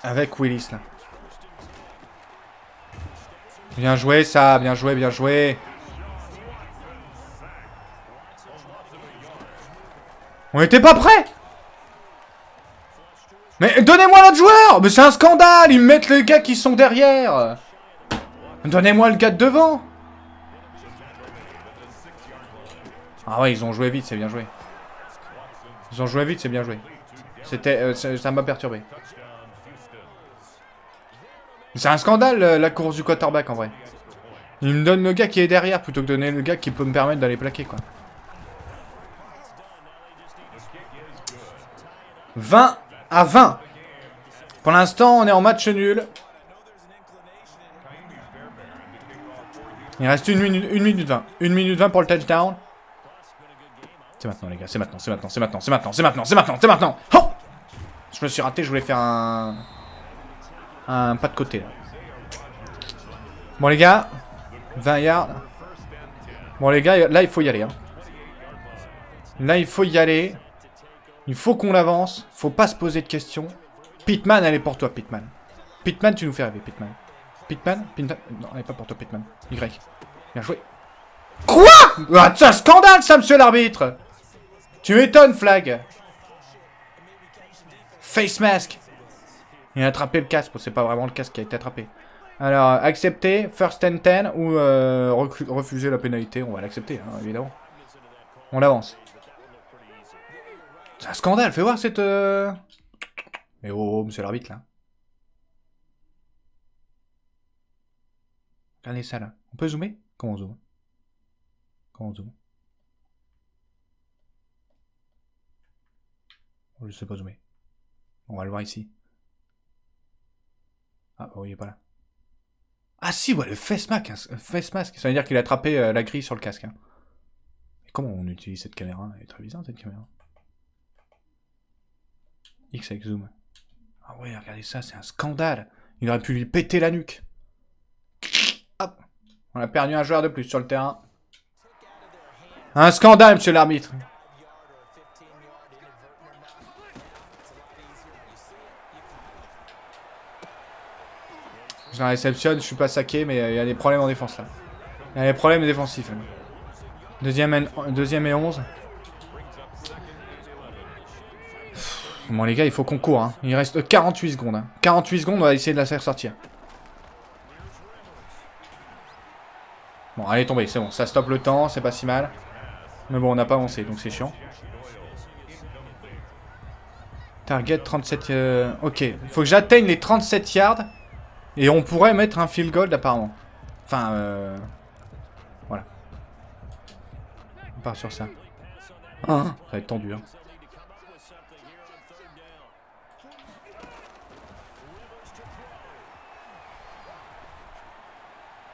Avec Willis, là. Bien joué, ça. Bien joué, bien joué. On était pas prêts. Mais donnez-moi l'autre joueur. Mais c'est un scandale. Ils me mettent les gars qui sont derrière. Donnez-moi le gars de devant. Ah ouais, ils ont joué vite, c'est bien joué. Ils ont joué vite, c'est bien joué. C'était, ça m'a perturbé. C'est un scandale, la course du quarterback, en vrai. Il me donne le gars qui est derrière, plutôt que de donner le gars qui peut me permettre d'aller plaquer, quoi. 20-20. Pour l'instant, on est en match nul. Il reste 1 minute 20. 1 minute 20 pour le touchdown. C'est maintenant, les gars. C'est maintenant, c'est maintenant, c'est maintenant, c'est maintenant, c'est maintenant, c'est maintenant, c'est maintenant. Oh! Je me suis raté, je voulais faire un pas de côté, là. Bon, les gars. 20 yards. Bon, les gars, là, il faut y aller. Hein. Là, il faut y aller. Il faut qu'on avance. Faut pas se poser de questions. Pittman, elle est pour toi, Pittman. Pittman, tu nous fais rêver, Pittman. Pittman? Non, elle est pas pour toi, Pittman. Y. Bien joué. Quoi? Ah, c'est un scandale, ça, monsieur l'arbitre. Tu m'étonnes, Flag. Face mask. Il a attrapé le casque. C'est pas vraiment le casque qui a été attrapé. Alors, accepter, first and 10 ou refuser la pénalité. On va l'accepter, hein, évidemment. On avance. C'est un scandale, fais voir cette... Mais oh, monsieur l'arbitre, là. Regardez ça, là. On peut zoomer? Comment on zoome? Comment on zoome? Oh, je sais pas zoomer. On va le voir ici. Ah, oh, il est pas là. Ah si, ouais, le face mask. Face mask. Ça veut dire qu'il a attrapé la grille sur le casque. Hein. Et comment on utilise cette caméra? Elle est très bizarre, cette caméra. X avec zoom. Ah ouais, regardez ça, c'est un scandale. Il aurait pu lui péter la nuque. Hop. On a perdu un joueur de plus sur le terrain. Un scandale, monsieur l'arbitre. Je la réceptionne, je suis pas saqué, mais il y a des problèmes en défense là. Il y a des problèmes défensifs. Là. Deuxième et 11. Bon les gars, il faut qu'on court. Hein. Il reste 48 secondes. Hein. 48 secondes, on va essayer de la faire sortir. Bon, elle est tombée, c'est bon. Ça stoppe le temps, c'est pas si mal. Mais bon, on n'a pas avancé, donc c'est chiant. Target 37... Ok, il faut que j'atteigne les 37 yards. Et on pourrait mettre un field goal apparemment. Enfin, voilà. On part sur ça. Ça va être tendu, hein.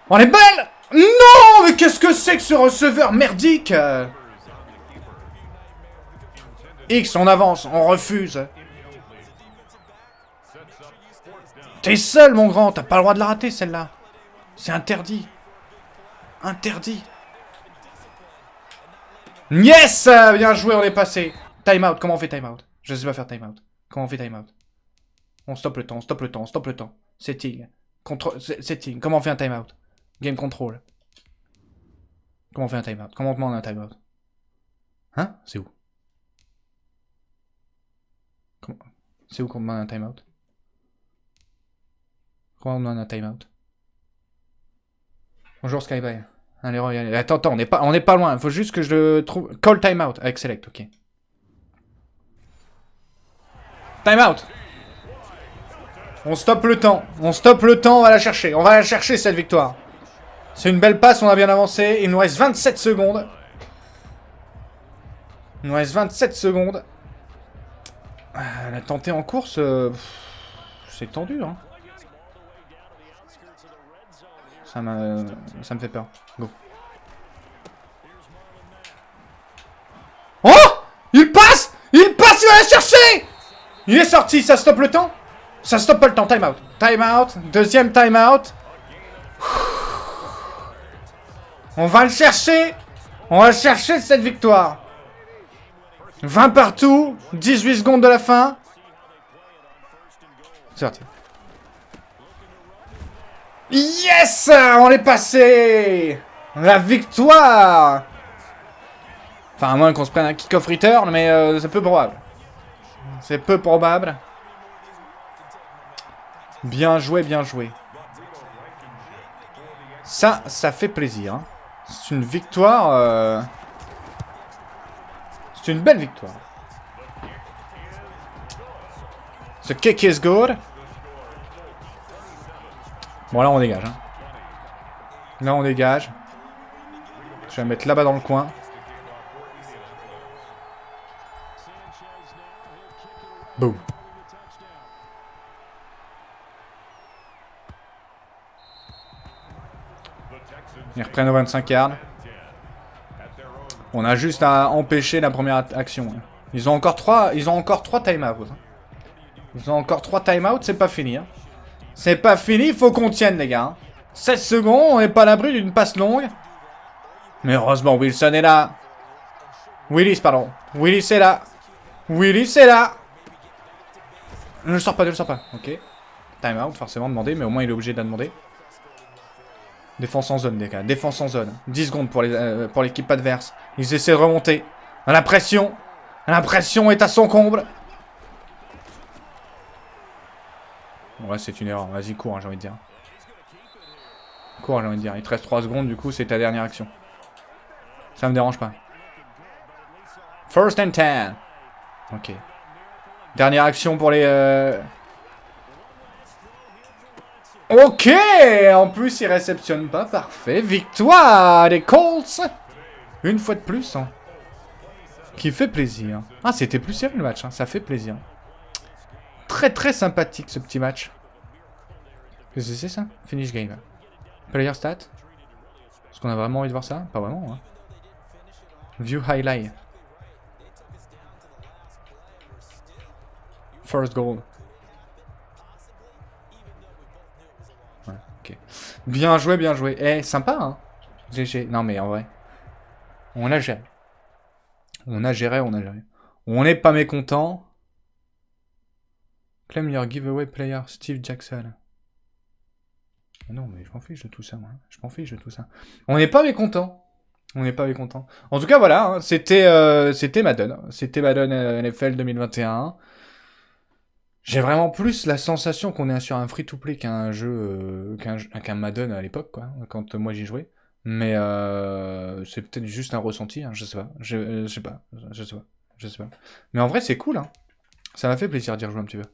Oh, les balles! Non! Mais qu'est-ce que c'est que ce receveur merdique? X, on avance, on refuse. T'es seul, mon grand, t'as pas le droit de la rater, celle-là. C'est interdit. Interdit. Yes! Bien joué, on est passé. Time out, comment on fait time out? Je sais pas faire time out. Comment on fait time out? On stoppe le temps, on stoppe le temps, on stoppe le temps. Setting. Setting. Comment on fait un time out? Game control. Comment on fait un timeout? Comment on demande un timeout? Hein? C'est où? C'est où qu'on demande un timeout? Comment on demande un timeout? Bonjour Skyby. Allez, reviens. Attends, on n'est pas loin. Il faut juste que je le trouve. Call timeout avec select, ok. Timeout. On stoppe le temps. On stoppe le temps, on va la chercher. On va la chercher cette victoire. C'est une belle passe, on a bien avancé. Il nous reste 27 secondes. Il nous reste 27 secondes. La tenter en course, c'est tendu, hein. Ça me fait peur. Go. Oh! Il passe! Il passe, il va la chercher! Il est sorti, ça stoppe le temps? Ça stoppe pas le temps, time out. Time out, deuxième time out. On va le chercher. On va chercher cette victoire. 20 partout, 18 secondes de la fin. C'est parti. Yes! On est passé! La victoire! Enfin, à moins qu'on se prenne un kick-off return, mais c'est peu probable. C'est peu probable. Bien joué, bien joué. Ça fait plaisir. Hein. C'est une victoire... C'est une belle victoire. Ce kick is good. Bon, là, on dégage. Hein. Là, on dégage. Je vais me mettre là-bas dans le coin. Boum. Ils reprennent aux 25 yards. On a juste à empêcher la première action. Ils ont encore 3 time-outs. Ils ont encore 3 time-outs, c'est pas fini. Hein. C'est pas fini, il faut qu'on tienne, les gars. 16 secondes, on n'est pas à l'abri d'une passe longue. Mais heureusement, Wilson est là. Willis, pardon. Willis est là. Willis est là. Ne le sors pas, ne le sors pas. Ok. Time-out, forcément demandé, mais au moins il est obligé de la demander. Défense en zone, les gars. Défense en zone. 10 secondes pour l'équipe adverse. Ils essaient de remonter. La pression. La pression est à son comble. Ouais, c'est une erreur. Vas-y, cours, hein, j'ai envie de dire. Cours, j'ai envie de dire. Il te reste 3 secondes, du coup, c'est ta dernière action. Ça me dérange pas. First and 10. Ok. Dernière action pour les... Ok. En plus, il réceptionne pas. Parfait. Victoire des Colts. Une fois de plus. Hein. Qui fait plaisir. Ah, c'était plus sérieux le match. Hein. Ça fait plaisir. Très très sympathique ce petit match. Qu'est-ce que c'est ça? Finish game. Player stat. Est-ce qu'on a vraiment envie de voir ça? Pas vraiment. Hein. View highlight. First goal. Ouais, ok. Bien joué, bien joué. Eh, sympa, hein? GG. Non, mais en vrai. On a géré. On a géré, on a géré. On n'est pas mécontent. Claim your giveaway player, Steve Jackson. Non, mais je m'en fiche de tout ça, moi. Je m'en fiche de tout ça. On n'est pas mécontent. On n'est pas mécontent. En tout cas, voilà. Hein, c'était Madden. C'était Madden NFL 2021. J'ai vraiment plus la sensation qu'on est sur un free-to-play qu'un jeu, qu'un Madden à l'époque, quoi, quand moi j'y jouais. Mais c'est peut-être juste un ressenti, hein, je sais pas. Je sais pas. Mais en vrai, c'est cool, hein. Ça m'a fait plaisir d'y rejouer un petit peu.